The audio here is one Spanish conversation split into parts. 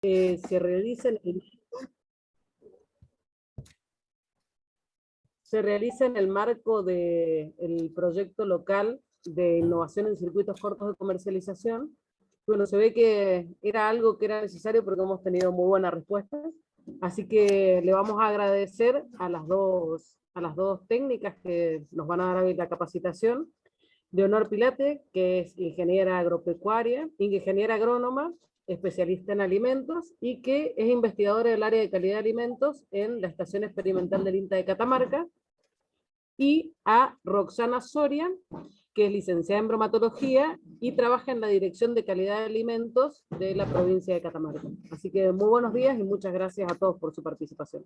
se realiza en el marco del proyecto local de innovación en circuitos cortos de comercialización. Bueno, se ve que era algo que era necesario porque hemos tenido muy buenas respuestas, así que le vamos a agradecer a las dos técnicas que nos van a dar hoy la capacitación. Leonor Pilate, que es ingeniera agropecuaria, ingeniera agrónoma, especialista en alimentos, y que es investigadora del área de calidad de alimentos en la Estación Experimental del INTA de Catamarca, y a Roxana Soria, que es licenciada en bromatología y trabaja en la Dirección de Calidad de Alimentos de la provincia de Catamarca. Así que muy buenos días y muchas gracias a todos por su participación.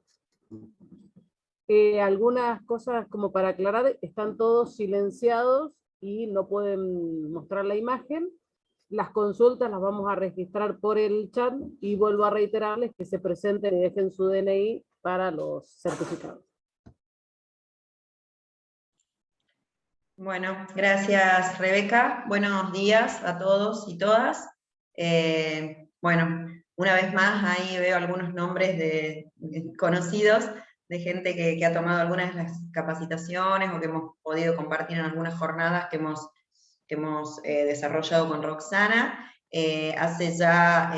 Algunas cosas como para aclarar: están todos silenciados y no pueden mostrar la imagen. Las consultas las vamos a registrar por el chat, y vuelvo a reiterarles que se presenten y dejen su DNI para los certificados. Bueno, gracias Rebeca. Buenos días a todos y todas. Bueno, una vez más ahí veo algunos nombres conocidos de gente que ha tomado algunas de las capacitaciones o que hemos podido compartir en algunas jornadas que hemos desarrollado con Roxana. Hace ya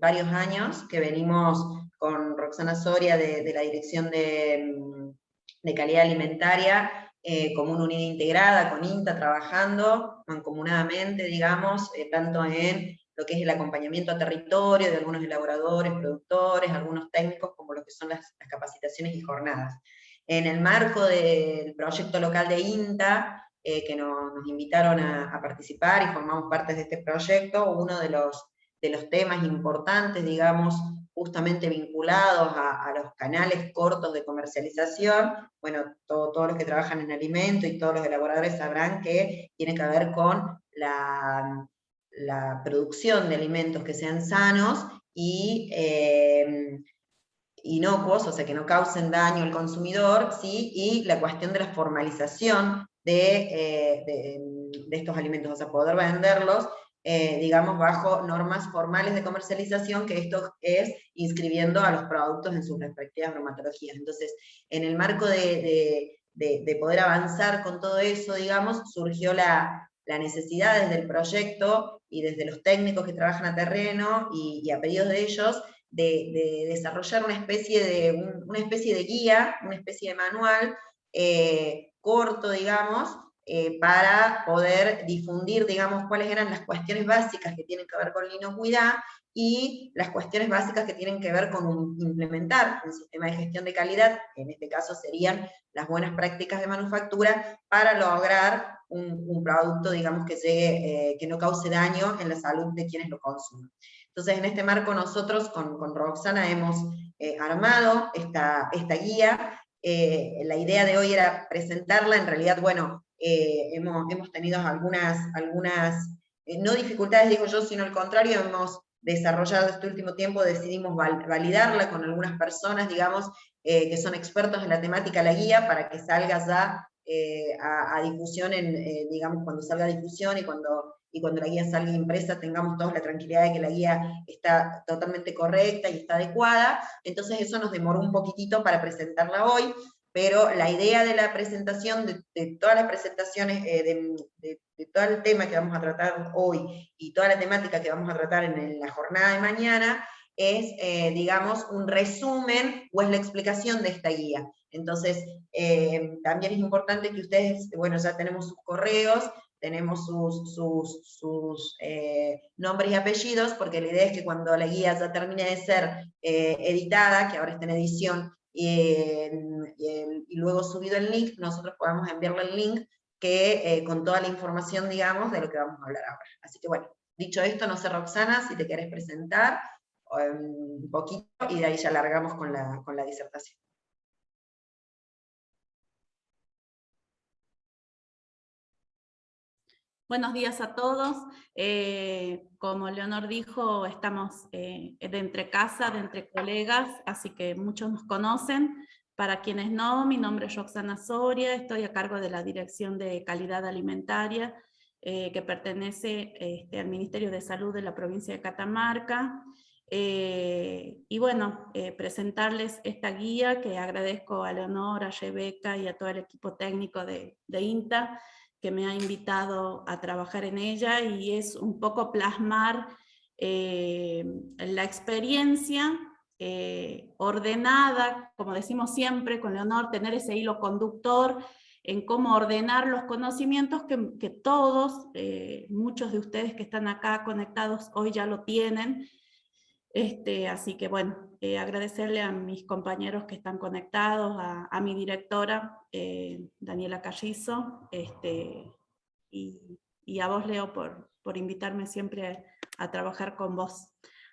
varios años que venimos con Roxana Soria de la Dirección de Calidad Alimentaria, como una unidad integrada con INTA, trabajando mancomunadamente, digamos, tanto en lo que es el acompañamiento a territorio de algunos elaboradores, productores, algunos técnicos, como lo que son las capacitaciones y jornadas. En el marco del proyecto local de INTA, que nos invitaron a participar y formamos parte de este proyecto, uno de los temas importantes, digamos, justamente vinculados a los canales cortos de comercialización. Bueno, todos los que trabajan en alimento y todos los elaboradores sabrán que tiene que ver con la producción de alimentos que sean sanos y inocuos, o sea, que no causen daño al consumidor, ¿sí? Y la cuestión de la formalización de estos alimentos, o sea, poder venderlos, digamos, bajo normas formales de comercialización, que esto es inscribiendo a los productos en sus respectivas bromatologías. Entonces, en el marco de poder avanzar con todo eso, digamos, surgió la necesidad desde el proyecto y desde los técnicos que trabajan a terreno y a pedidos de ellos, de desarrollar una especie de guía, una especie de manual corto, digamos, para poder difundir, digamos, cuáles eran las cuestiones básicas que tienen que ver con la inocuidad y las cuestiones básicas que tienen que ver con implementar un sistema de gestión de calidad, que en este caso serían las buenas prácticas de manufactura, para lograr un producto, digamos, que llegue, que no cause daño en la salud de quienes lo consumen. Entonces, en este marco nosotros con Roxana hemos armado esta guía. La idea de hoy era presentarla. En realidad, bueno, hemos tenido algunas no dificultades, digo yo, sino al contrario, hemos desarrollado este último tiempo, decidimos validarla con algunas personas, digamos, que son expertos en la temática, la guía, para que salga ya a difusión, digamos, cuando salga a difusión y cuando la guía salga impresa, tengamos todos la tranquilidad de que la guía está totalmente correcta y está adecuada. Entonces eso nos demoró un poquitito para presentarla hoy, pero la idea de la presentación, de todas las presentaciones, de todo el tema que vamos a tratar hoy y toda la temática que vamos a tratar en la jornada de mañana, es, digamos, un resumen o es la explicación de esta guía. Entonces, también es importante que ustedes, bueno, ya tenemos sus correos, tenemos sus nombres y apellidos, porque la idea es que cuando la guía ya termine de ser editada, que ahora está en edición, y luego subido el link, nosotros podamos enviarle el link con toda la información, digamos, de lo que vamos a hablar ahora. Así que bueno, dicho esto, no sé, Roxana, si te querés presentar un poquito, y de ahí ya largamos con la disertación. Buenos días a todos. Como Leonor dijo, estamos de entre casa, de entre colegas, así que muchos nos conocen. Para quienes no, mi nombre es Roxana Soria, estoy a cargo de la Dirección de Calidad Alimentaria, que pertenece al Ministerio de Salud de la provincia de Catamarca. Y bueno, presentarles esta guía que agradezco a Leonor, a Rebeca y a todo el equipo técnico de INTA que me ha invitado a trabajar en ella, y es un poco plasmar la experiencia ordenada, como decimos siempre con Leonor, tener ese hilo conductor en cómo ordenar los conocimientos que todos, muchos de ustedes que están acá conectados hoy ya lo tienen. Así que bueno, agradecerle a mis compañeros que están conectados, a mi directora, Daniela Carrizo, y a vos, Leo, por invitarme siempre a trabajar con vos.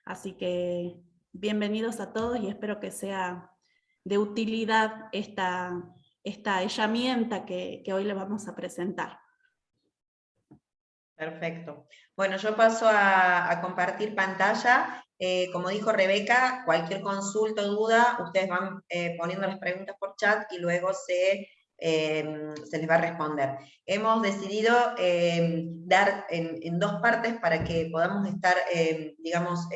Así que bienvenidos a todos y espero que sea de utilidad esta herramienta que hoy les vamos a presentar. Perfecto. Bueno, yo paso a compartir pantalla. Como dijo Rebeca, cualquier consulta o duda, ustedes van poniendo las preguntas por chat y luego se les va a responder. Hemos decidido dar en dos partes para que podamos estar, digamos,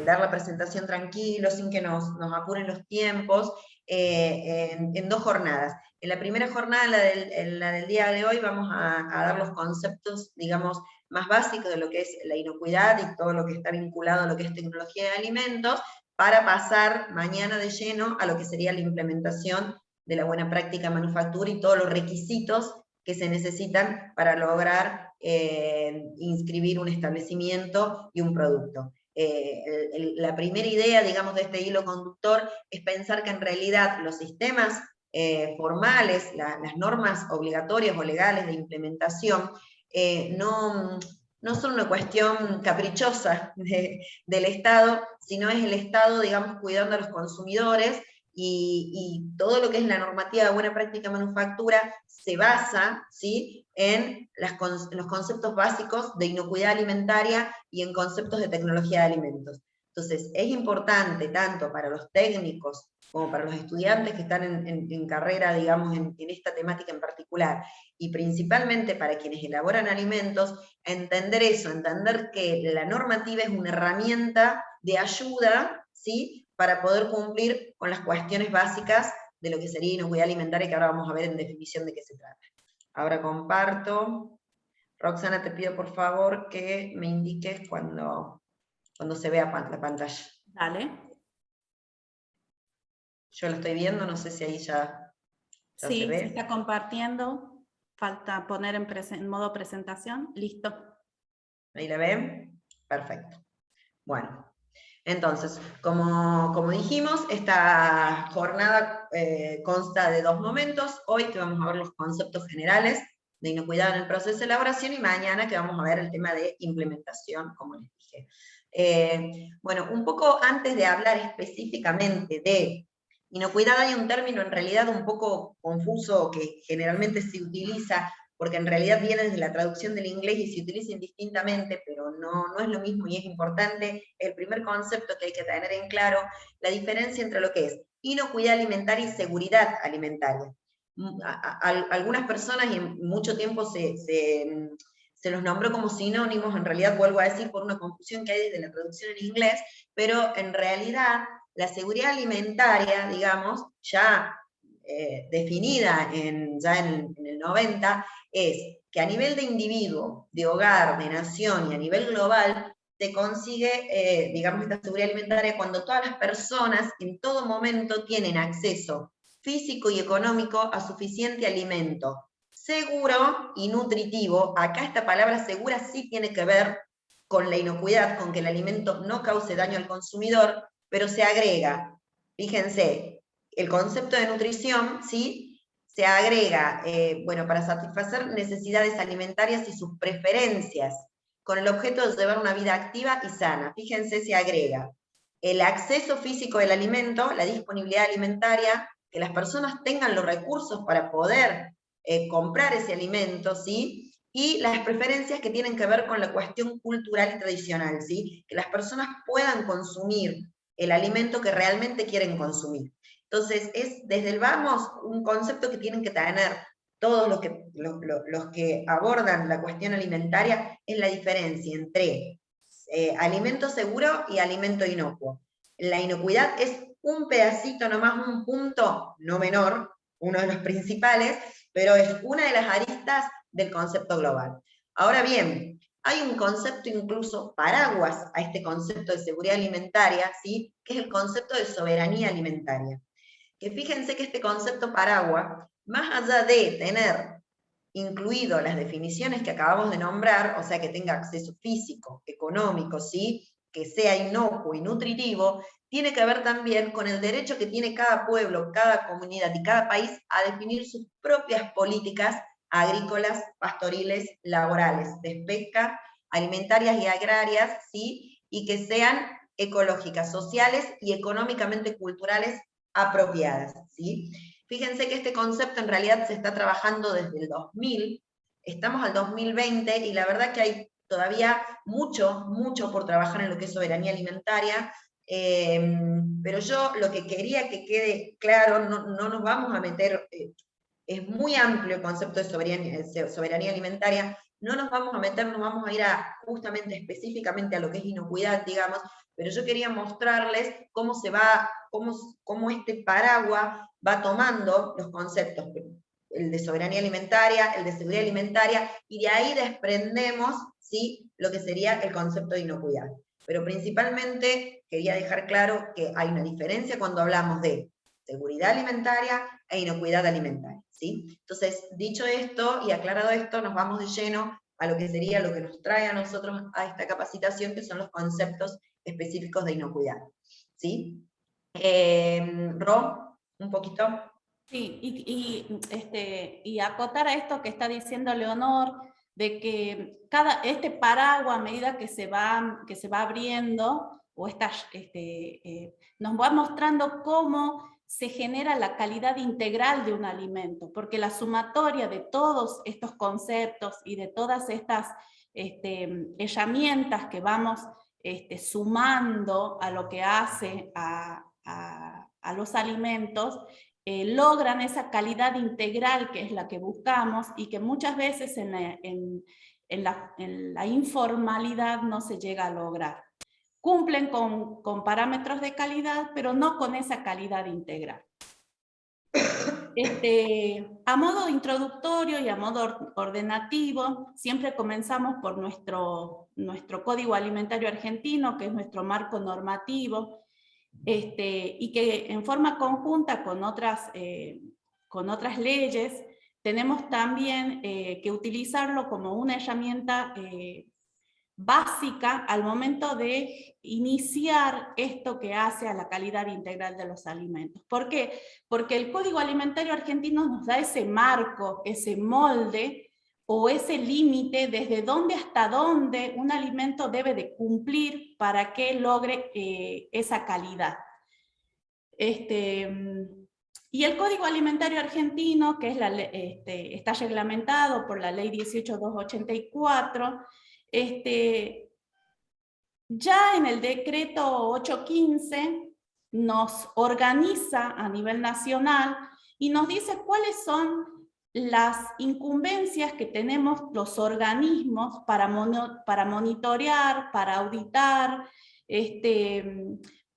dar la presentación tranquilo, sin que nos apuren los tiempos, en dos jornadas. En la primera jornada, en la del día de hoy, vamos a dar los conceptos, digamos, más básicos de lo que es la inocuidad y todo lo que está vinculado a lo que es tecnología de alimentos, para pasar mañana de lleno a lo que sería la implementación de la buena práctica manufactura y todos los requisitos que se necesitan para lograr inscribir un establecimiento y un producto. La primera idea, digamos, de este hilo conductor es pensar que en realidad los sistemas formales, las normas obligatorias o legales de implementación, no son una cuestión caprichosa del Estado, sino es el Estado, digamos, cuidando a los consumidores, y todo lo que es la normativa de buena práctica manufactura se basa, ¿sí?, en los conceptos básicos de inocuidad alimentaria y en conceptos de tecnología de alimentos. Entonces, es importante tanto para los técnicos como para los estudiantes que están en carrera, digamos, en esta temática en particular, y principalmente para quienes elaboran alimentos, entender eso, entender que la normativa es una herramienta de ayuda, ¿sí?, para poder cumplir con las cuestiones básicas de lo que sería inocuidad alimentaria, que ahora vamos a ver en definición de qué se trata. Ahora comparto. Roxana, te pido por favor que me indiques cuando se vea la pantalla. Dale. Yo lo estoy viendo, no sé si ahí ya sí, se ve. se está compartiendo. Falta poner en modo presentación. Listo. ¿Ahí la ven? Perfecto. Bueno, entonces, como dijimos, esta jornada consta de dos momentos. Hoy que vamos a ver los conceptos generales de inocuidad en el proceso de elaboración, y mañana que vamos a ver el tema de implementación, como les dije. Bueno, un poco antes de hablar específicamente de inocuidad, hay un término en realidad un poco confuso que generalmente se utiliza, porque en realidad viene desde la traducción del inglés y se utiliza indistintamente, pero no es lo mismo y es importante. El primer concepto que hay que tener en claro, la diferencia entre lo que es inocuidad alimentaria y seguridad alimentaria. Algunas personas, y en mucho tiempo se los nombró como sinónimos, en realidad vuelvo a decir por una confusión que hay desde la traducción en inglés, pero en realidad la seguridad alimentaria, digamos, ya definida ya en el 90, es que a nivel de individuo, de hogar, de nación y a nivel global, se consigue, digamos, esta seguridad alimentaria cuando todas las personas en todo momento tienen acceso físico y económico a suficiente alimento seguro y nutritivo. Acá esta palabra segura sí tiene que ver con la inocuidad, con que el alimento no cause daño al consumidor, pero se agrega, fíjense, el concepto de nutrición, ¿sí?, se agrega, bueno, para satisfacer necesidades alimentarias y sus preferencias, con el objeto de llevar una vida activa y sana. Fíjense, se agrega el acceso físico del alimento, la disponibilidad alimentaria, que las personas tengan los recursos para poder comprar ese alimento, ¿sí?, y las preferencias que tienen que ver con la cuestión cultural y tradicional, ¿sí?, que las personas puedan consumir el alimento que realmente quieren consumir. Entonces, es desde el vamos un concepto que tienen que tener todos los que abordan la cuestión alimentaria, es la diferencia entre alimento seguro y alimento inocuo. La inocuidad es un pedacito nomás, un punto no menor, uno de los principales, pero es una de las aristas del concepto global. Ahora bien, hay un concepto incluso paraguas a este concepto de seguridad alimentaria, ¿sí? Que es el concepto de soberanía alimentaria. Que fíjense que este concepto paraguas, más allá de tener incluido las definiciones que acabamos de nombrar, o sea, que tenga acceso físico, económico, ¿sí? Que sea inocuo y nutritivo, tiene que ver también con el derecho que tiene cada pueblo, cada comunidad y cada país a definir sus propias políticas agrícolas, pastoriles, laborales, de pesca, alimentarias y agrarias, ¿sí? Y que sean ecológicas, sociales y económicamente culturales apropiadas, ¿sí? Fíjense que este concepto en realidad se está trabajando desde el 2000, estamos al 2020 y la verdad que hay todavía mucho por trabajar en lo que es soberanía alimentaria, pero yo lo que quería que quede claro, no nos vamos a meter, es muy amplio el concepto de soberanía alimentaria, no nos vamos a meter, nos vamos a ir justamente específicamente a lo que es inocuidad, digamos, pero yo quería mostrarles cómo cómo este paraguas va tomando los conceptos, el de soberanía alimentaria, el de seguridad alimentaria, y de ahí desprendemos, ¿sí?, lo que sería el concepto de inocuidad. Pero principalmente quería dejar claro que hay una diferencia cuando hablamos de seguridad alimentaria e inocuidad alimentaria, ¿sí? Entonces, dicho esto y aclarado esto, nos vamos de lleno a lo que sería lo que nos trae a nosotros a esta capacitación, que son los conceptos específicos de inocuidad, ¿sí? Ro, un poquito. Sí, y acotar a esto que está diciendo Leonor, de que este paraguas, a medida que se va abriendo, o nos va mostrando cómo se genera la calidad integral de un alimento, porque la sumatoria de todos estos conceptos y de todas estas herramientas que vamos sumando a lo que hace a los alimentos, logran esa calidad integral que es la que buscamos y que muchas veces en la informalidad no se llega a lograr. Cumplen con parámetros de calidad, pero no con esa calidad integral. A modo introductorio y a modo ordenativo, siempre comenzamos por nuestro Código Alimentario Argentino, que es nuestro marco normativo, y que en forma conjunta con otras leyes, tenemos también que utilizarlo como una herramienta básica al momento de iniciar esto que hace a la calidad integral de los alimentos. ¿Por qué? Porque el Código Alimentario Argentino nos da ese marco, ese molde o ese límite desde dónde hasta dónde un alimento debe de cumplir para que logre esa calidad. Y el Código Alimentario Argentino, que es está reglamentado por la Ley 18.284, ya en el decreto 815 nos organiza a nivel nacional y nos dice cuáles son las incumbencias que tenemos los organismos para monitorear, para auditar,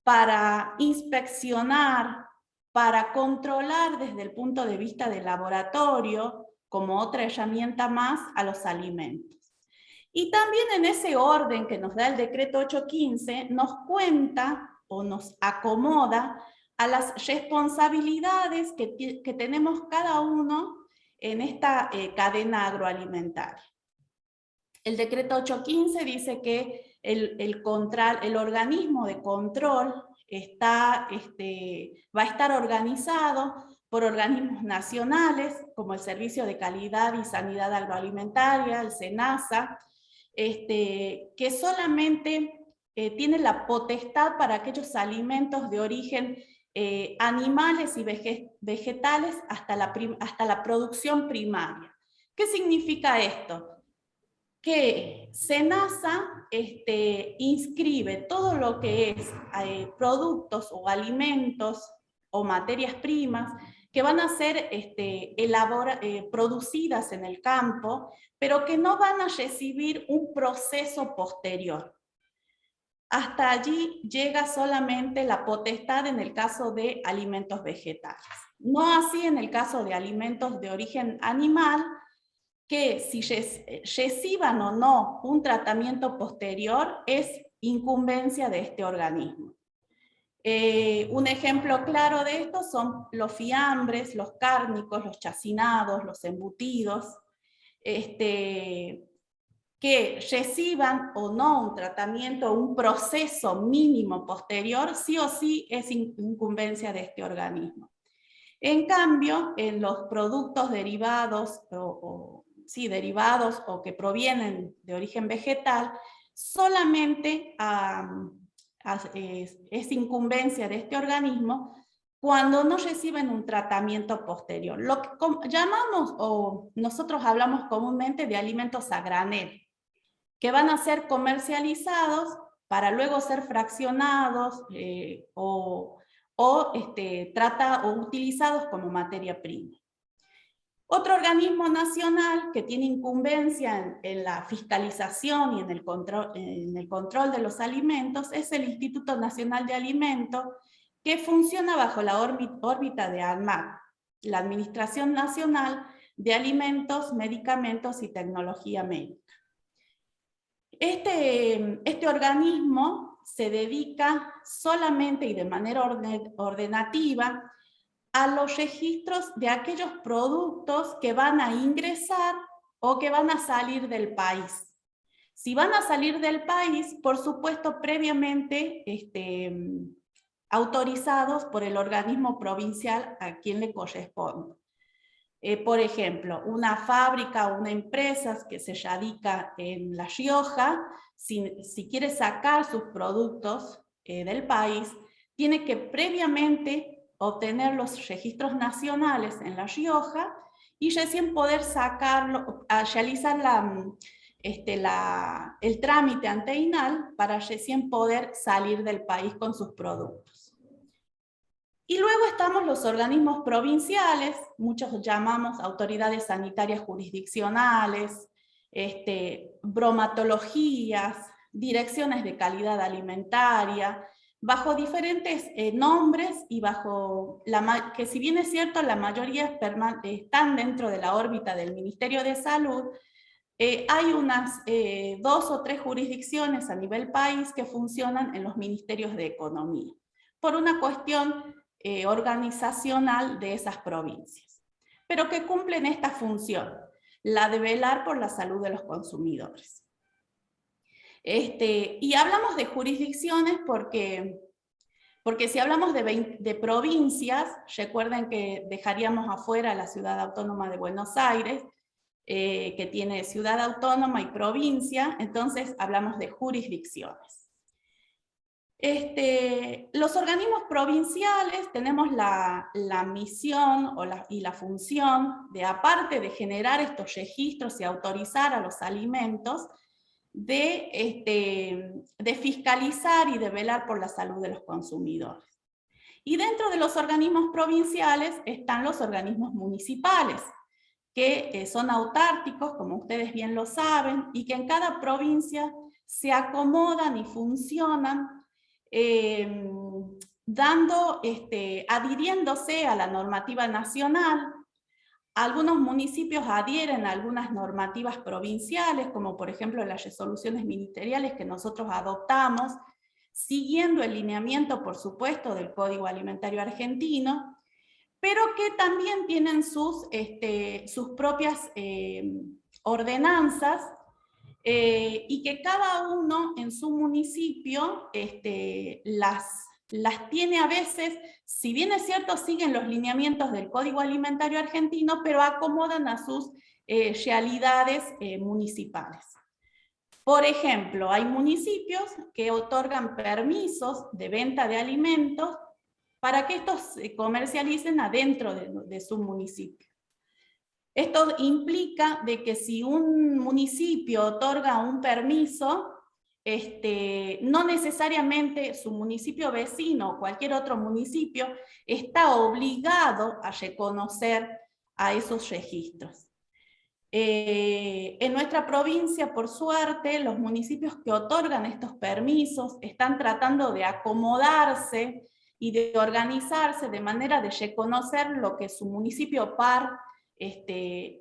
para inspeccionar, para controlar desde el punto de vista del laboratorio, como otra herramienta más, a los alimentos. Y también en ese orden que nos da el decreto 815, nos cuenta o nos acomoda a las responsabilidades que tenemos cada uno en esta cadena agroalimentaria. El decreto 815 dice que el organismo de control va a estar organizado por organismos nacionales, como el Servicio de Calidad y Sanidad Agroalimentaria, el SENASA, que solamente tiene la potestad para aquellos alimentos de origen animales y vegetales hasta la producción primaria. ¿Qué significa esto? Que SENASA inscribe todo lo que es productos o alimentos o materias primas que van a ser producidas en el campo, pero que no van a recibir un proceso posterior. hasta allí llega solamente la potestad en el caso de alimentos vegetales. No así en el caso de alimentos de origen animal, que si reciban o no un tratamiento posterior es incumbencia de este organismo. Un ejemplo claro de esto son los fiambres, los cárnicos, los chacinados, los embutidos, que reciban o no un tratamiento, un proceso mínimo posterior, sí o sí es incumbencia de este organismo. En cambio, en los productos derivados derivados o que provienen de origen vegetal, solamente es incumbencia de este organismo cuando no reciben un tratamiento posterior. Lo que llamamos, o nosotros hablamos comúnmente de alimentos a granel, que van a ser comercializados para luego ser fraccionados o utilizados como materia prima. Otro organismo nacional que tiene incumbencia en la fiscalización y en el control de los alimentos es el Instituto Nacional de Alimentos, que funciona bajo la órbita de ANMAT, la Administración Nacional de Alimentos, Medicamentos y Tecnología Médica. Este organismo se dedica solamente y de manera ordenativa a los registros de aquellos productos que van a ingresar o que van a salir del país. Si van a salir del país, por supuesto, previamente autorizados por el organismo provincial a quien le corresponde. Por ejemplo, una fábrica o una empresa que se radica en La Rioja, si quiere sacar sus productos del país, tiene que previamente obtener los registros nacionales en La Rioja y recién poder sacarlo, realizar el trámite ante INAL para recién poder salir del país con sus productos. Y luego estamos los organismos provinciales, muchos llamamos autoridades sanitarias jurisdiccionales, bromatologías, direcciones de calidad alimentaria, bajo diferentes nombres y bajo, que si bien es cierto la mayoría están dentro de la órbita del Ministerio de Salud, hay unas 2 o 3 jurisdicciones a nivel país que funcionan en los ministerios de Economía, por una cuestión organizacional de esas provincias, pero que cumplen esta función, la de velar por la salud de los consumidores. Y hablamos de jurisdicciones porque si hablamos de provincias, recuerden que dejaríamos afuera la Ciudad Autónoma de Buenos Aires, que tiene ciudad autónoma y provincia, entonces hablamos de jurisdicciones. Los organismos provinciales tenemos la misión y la función de, aparte de generar estos registros y autorizar a los alimentos, de fiscalizar y de velar por la salud de los consumidores. Y dentro de los organismos provinciales están los organismos municipales, que son autárquicos, como ustedes bien lo saben, y que en cada provincia se acomodan y funcionan adhiriéndose a la normativa nacional. Algunos municipios adhieren a algunas normativas provinciales, como por ejemplo las resoluciones ministeriales que nosotros adoptamos, siguiendo el lineamiento, por supuesto, del Código Alimentario Argentino, pero que también tienen sus propias ordenanzas, y que cada uno en su municipio las tiene a veces, si bien es cierto, siguen los lineamientos del Código Alimentario Argentino, pero acomodan a sus realidades municipales. Por ejemplo, hay municipios que otorgan permisos de venta de alimentos para que estos se comercialicen adentro de su municipio. Esto implica de que si un municipio otorga un permiso, no necesariamente su municipio vecino o cualquier otro municipio está obligado a reconocer a esos registros. En nuestra provincia, por suerte, los municipios que otorgan estos permisos están tratando de acomodarse y de organizarse de manera de reconocer lo que su municipio par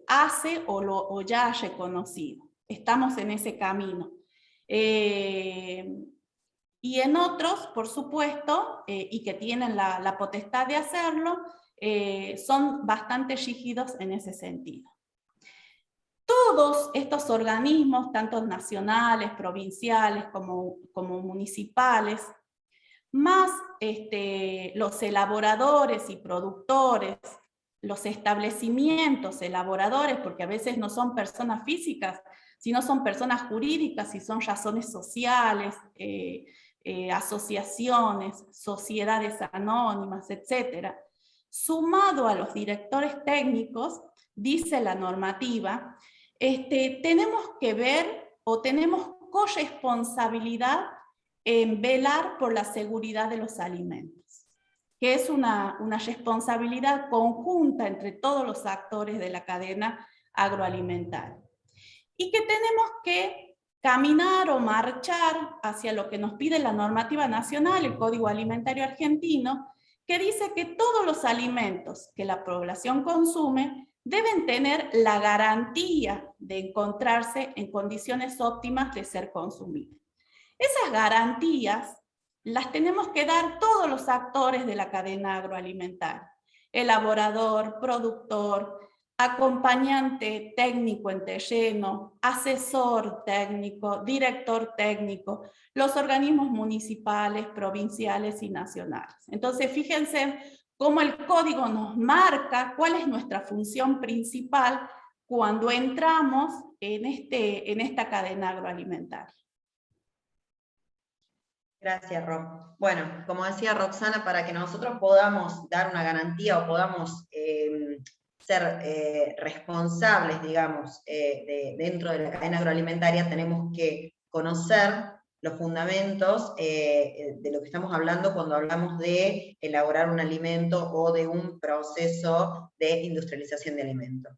hace o ya ha reconocido. Estamos en ese camino. Y en otros, por supuesto, y que tienen la potestad de hacerlo, son bastante rígidos en ese sentido. Todos estos organismos, tanto nacionales, provinciales como municipales, más los elaboradores y productores, los establecimientos elaboradores, porque a veces no son personas físicas, sino son personas jurídicas y son razones sociales, asociaciones, sociedades anónimas, etc. Sumado a los directores técnicos, dice la normativa, tenemos que ver o tenemos corresponsabilidad en velar por la seguridad de los alimentos, que es una responsabilidad conjunta entre todos los actores de la cadena agroalimentaria. Y que tenemos que caminar o marchar hacia lo que nos pide la normativa nacional, el Código Alimentario Argentino, que dice que todos los alimentos que la población consume deben tener la garantía de encontrarse en condiciones óptimas de ser consumidos. Esas garantías las tenemos que dar todos los actores de la cadena agroalimentaria: elaborador, productor, acompañante técnico en terreno, asesor técnico, director técnico, los organismos municipales, provinciales y nacionales. Entonces, fíjense cómo el código nos marca cuál es nuestra función principal cuando entramos en esta cadena agroalimentaria. Gracias, Rob. Bueno, como decía Roxana, para que nosotros podamos dar una garantía o podamos ser responsables, digamos, dentro de la cadena agroalimentaria, tenemos que conocer los fundamentos de lo que estamos hablando cuando hablamos de elaborar un alimento o de un proceso de industrialización de alimentos.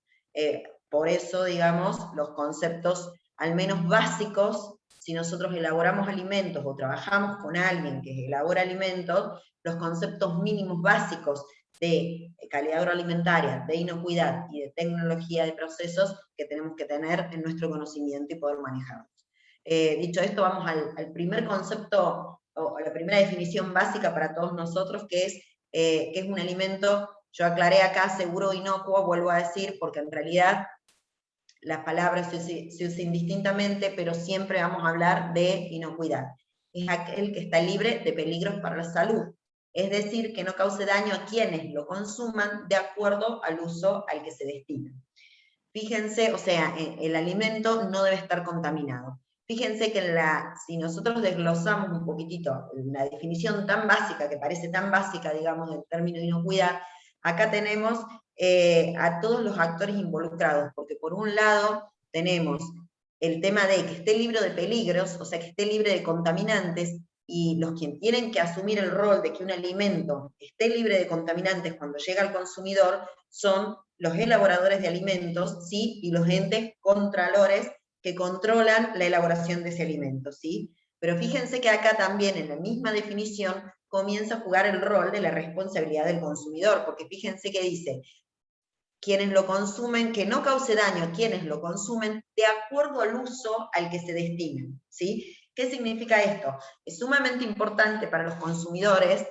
Por eso, digamos, los conceptos al menos básicos, si nosotros elaboramos alimentos o trabajamos con alguien que elabora alimentos, los conceptos mínimos básicos de calidad agroalimentaria, de inocuidad y de tecnología de procesos que tenemos que tener en nuestro conocimiento y poder manejarlos. Dicho esto, vamos al primer concepto, o a la primera definición básica para todos nosotros, que es un alimento. Yo aclaré acá seguro o inocuo, vuelvo a decir, porque en realidad las palabras se usan indistintamente, pero siempre vamos a hablar de inocuidad. Es aquel que está libre de peligros para la salud, es decir, que no cause daño a quienes lo consuman de acuerdo al uso al que se destina. Fíjense, o sea, el alimento no debe estar contaminado. Fíjense que si nosotros desglosamos un poquitito la definición tan básica, que parece tan básica, digamos, del término inocuidad, acá tenemos a todos los actores involucrados, porque por un lado tenemos el tema de que esté libre de peligros, o sea, que esté libre de contaminantes, y los que tienen que asumir el rol de que un alimento esté libre de contaminantes cuando llega al consumidor son los elaboradores de alimentos, ¿sí? Y los entes contralores que controlan la elaboración de ese alimento, ¿sí? Pero fíjense que acá también en la misma definición comienza a jugar el rol de la responsabilidad del consumidor, porque fíjense que dice, quienes lo consumen, que no cause daño a quienes lo consumen de acuerdo al uso al que se destinen, ¿sí? ¿Qué significa esto? Es sumamente importante para los consumidores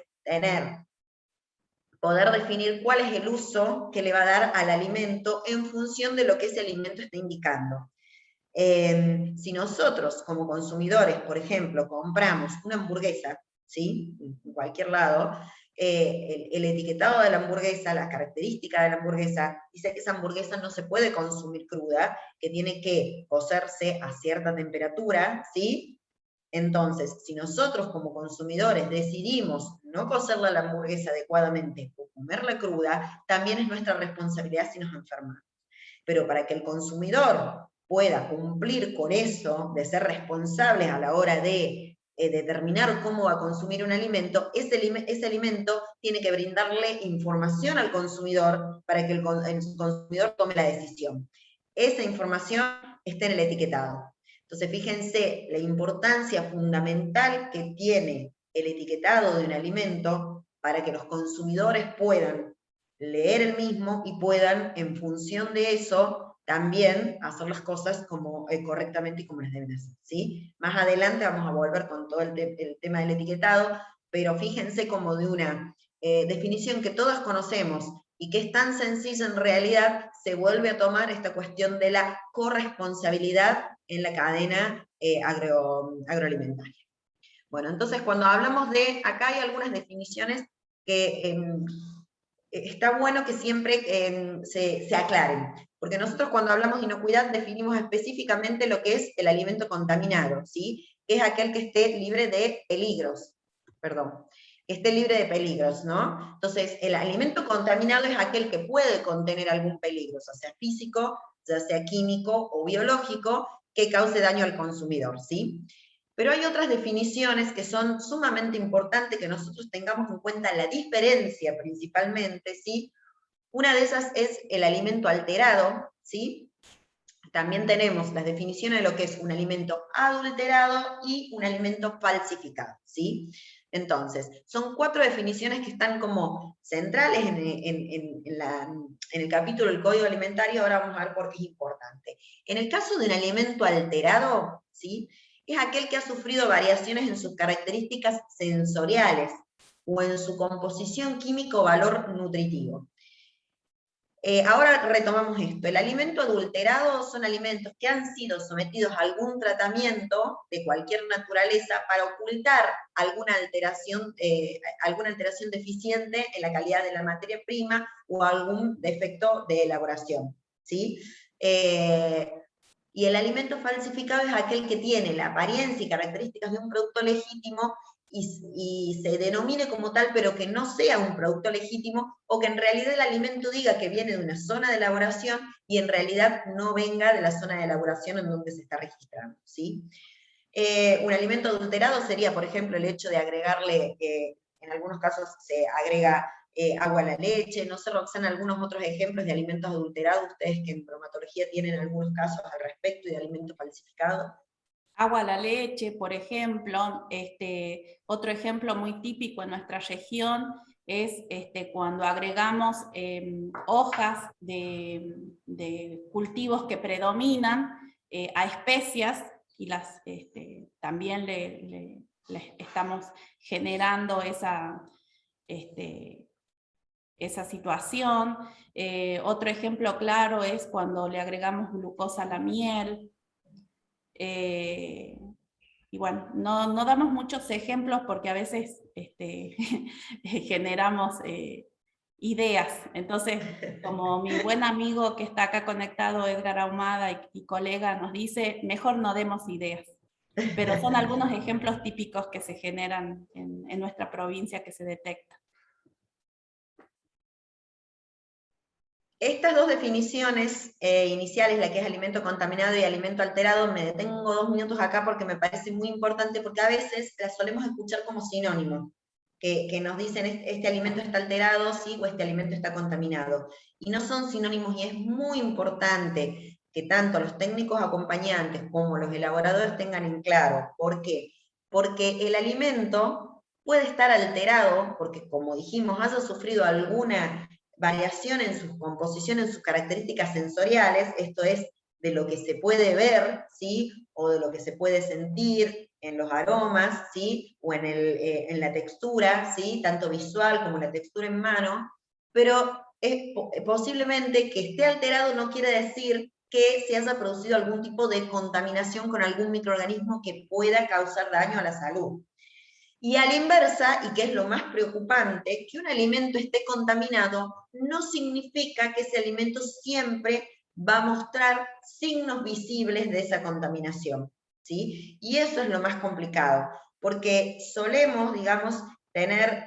poder definir cuál es el uso que le va a dar al alimento en función de lo que ese alimento está indicando. Si nosotros como consumidores, por ejemplo, compramos una hamburguesa, ¿sí? En cualquier lado, el etiquetado de la hamburguesa, las características de la hamburguesa, dice que esa hamburguesa no se puede consumir cruda, que tiene que cocerse a cierta temperatura, ¿sí? Entonces, si nosotros como consumidores decidimos no cocerla la hamburguesa adecuadamente o comerla cruda, también es nuestra responsabilidad si nos enfermamos. Pero para que el consumidor pueda cumplir con eso, de ser responsable a la hora de determinar cómo va a consumir un alimento, ese alimento tiene que brindarle información al consumidor para que el consumidor tome la decisión. esa información esté en el etiquetado. Entonces, fíjense la importancia fundamental que tiene el etiquetado de un alimento para que los consumidores puedan leer el mismo y puedan, en función de eso, también hacer las cosas como, correctamente y como las deben hacer, ¿sí? Más adelante vamos a volver con todo el tema del etiquetado, pero fíjense como de una definición que todos conocemos y que es tan sencilla en realidad, se vuelve a tomar esta cuestión de la corresponsabilidad en la cadena agroalimentaria. Bueno, entonces cuando hablamos de, acá hay algunas definiciones que está bueno que siempre se aclaren, porque nosotros cuando hablamos de inocuidad definimos específicamente lo que es el alimento contaminado, ¿sí? Que es aquel que esté libre de peligros, perdón, que esté libre de peligros, ¿no? Entonces, el alimento contaminado es aquel que puede contener algún peligro, ya sea físico, ya sea químico o biológico, que cause daño al consumidor, ¿sí? Pero hay otras definiciones que son sumamente importantes que nosotros tengamos en cuenta la diferencia principalmente, ¿sí? Una de esas es el alimento alterado, ¿sí? También tenemos las definiciones de lo que es un alimento adulterado y un alimento falsificado, ¿sí? Entonces, son 4 definiciones que están como centrales en el capítulo del Código Alimentario, ahora vamos a ver por qué es importante. En el caso de un alimento alterado, ¿sí? Es aquel que ha sufrido variaciones en sus características sensoriales o en su composición química o valor nutritivo. Ahora retomamos esto. El alimento adulterado son alimentos que han sido sometidos a algún tratamiento de cualquier naturaleza para ocultar alguna alteración deficiente en la calidad de la materia prima o algún defecto de elaboración, ¿sí? Y el alimento falsificado es aquel que tiene la apariencia y características de un producto legítimo y se denomine como tal, pero que no sea un producto legítimo, o que en realidad el alimento diga que viene de una zona de elaboración y en realidad no venga de la zona de elaboración en donde se está registrando, ¿sí? Un alimento adulterado sería, por ejemplo, el hecho de agregarle, en algunos casos se agrega agua a la leche, no sé, Roxana, algunos otros ejemplos de alimentos adulterados, ustedes que en bromatología tienen algunos casos al respecto y de alimentos falsificados. Agua a la leche, por ejemplo. Otro ejemplo muy típico en nuestra región es cuando agregamos hojas de cultivos que predominan a especias, y también les estamos generando esa situación. Otro ejemplo claro es cuando le agregamos glucosa a la miel. Y bueno, no damos muchos ejemplos porque a veces generamos ideas. Entonces, como mi buen amigo que está acá conectado, Edgar Ahumada, y colega, nos dice, mejor no demos ideas. Pero son algunos ejemplos típicos que se generan en nuestra provincia que se detectan. Estas 2 definiciones iniciales, la que es alimento contaminado y alimento alterado, me detengo 2 minutos acá porque me parece muy importante, porque a veces las solemos escuchar como sinónimo, que nos dicen este alimento está alterado, sí, o este alimento está contaminado. Y no son sinónimos, y es muy importante que tanto los técnicos acompañantes como los elaboradores tengan en claro. ¿Por qué? Porque el alimento puede estar alterado, porque como dijimos, haya sufrido alguna variación en su composición, en sus características sensoriales, esto es, de lo que se puede ver, ¿sí? O de lo que se puede sentir en los aromas, ¿sí? O en la textura, ¿sí? Tanto visual como la textura en mano, pero posiblemente que esté alterado no quiere decir que se haya producido algún tipo de contaminación con algún microorganismo que pueda causar daño a la salud. Y a la inversa, y que es lo más preocupante, que un alimento esté contaminado no significa que ese alimento siempre va a mostrar signos visibles de esa contaminación, ¿sí? Y eso es lo más complicado, porque solemos, digamos, tener,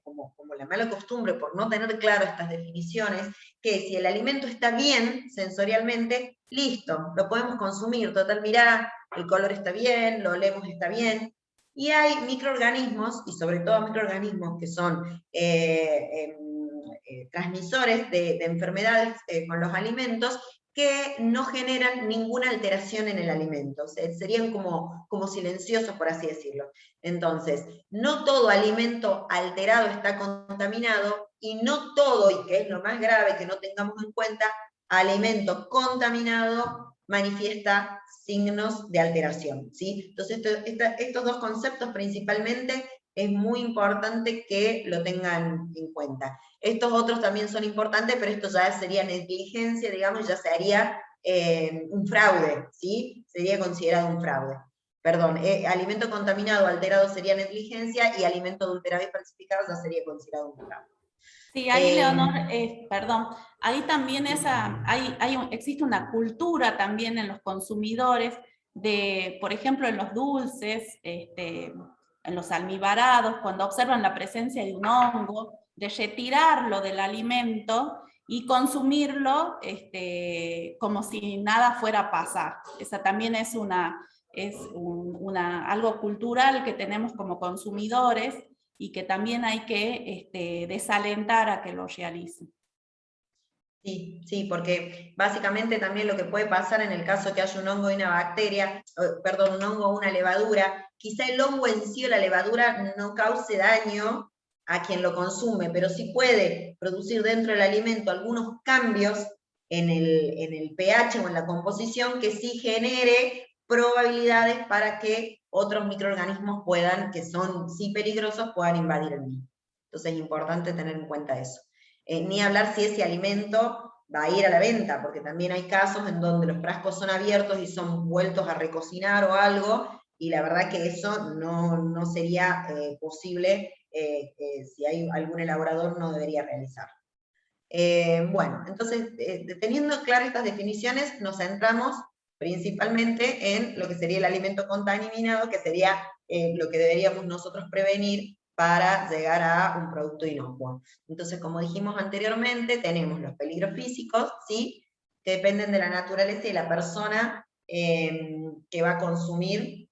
como la mala costumbre, por no tener claro estas definiciones, que si el alimento está bien sensorialmente, listo, lo podemos consumir, total, mirá, el color está bien, lo olemos, está bien. Y hay microorganismos, y sobre todo microorganismos que son transmisores de enfermedades con los alimentos que no generan ninguna alteración en el alimento, o sea, serían como silenciosos, por así decirlo. Entonces, no todo alimento alterado está contaminado, y no todo, y que es lo más grave que no tengamos en cuenta, alimento contaminado manifiesta signos de alteración, ¿sí? Entonces, estos dos conceptos principalmente es muy importante que lo tengan en cuenta. Estos otros también son importantes, pero esto ya sería negligencia, digamos, ya se haría un fraude, ¿sí? Sería considerado un fraude. Perdón, alimento contaminado o alterado sería negligencia, y alimento adulterado y falsificado ya sería considerado un fraude. Sí, ahí Leonor, perdón, ahí también existe una cultura también en los consumidores de, por ejemplo, en los dulces, en los almibarados, cuando observan la presencia de un hongo, de retirarlo del alimento y consumirlo como si nada fuera a pasar. Esa también es algo cultural que tenemos como consumidores, y que también hay que desalentar a que lo realicen. Sí, sí, porque básicamente también lo que puede pasar en el caso que haya un hongo y una bacteria, perdón, un hongo o una levadura, quizá el hongo en sí o la levadura no cause daño a quien lo consume, pero sí puede producir dentro del alimento algunos cambios en el pH o en la composición que sí genere probabilidades para que otros microorganismos que son sí peligrosos, puedan invadir el mismo. Entonces es importante tener en cuenta eso. Ni hablar si ese alimento va a ir a la venta, porque también hay casos en donde los frascos son abiertos y son vueltos a recocinar o algo, y la verdad que eso no sería posible, si hay algún elaborador no debería realizarlo. Bueno, entonces, teniendo claras estas definiciones, nos centramos principalmente en lo que sería el alimento contaminado, que sería lo que deberíamos nosotros prevenir para llegar a un producto inocuo. Entonces, como dijimos anteriormente, tenemos los peligros físicos, ¿sí?, que dependen de la naturaleza y de la persona que va a consumir,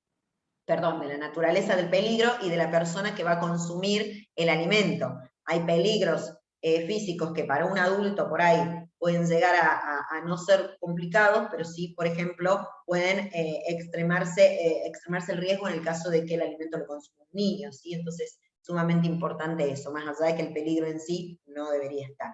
perdón, de la naturaleza del peligro y de la persona que va a consumir el alimento. Hay peligros físicos que para un adulto por ahí pueden llegar a no ser complicados, pero sí, por ejemplo, pueden extremarse el riesgo en el caso de que el alimento lo consuma un niño, ¿sí? Entonces, sumamente importante eso, más allá de que el peligro en sí no debería estar.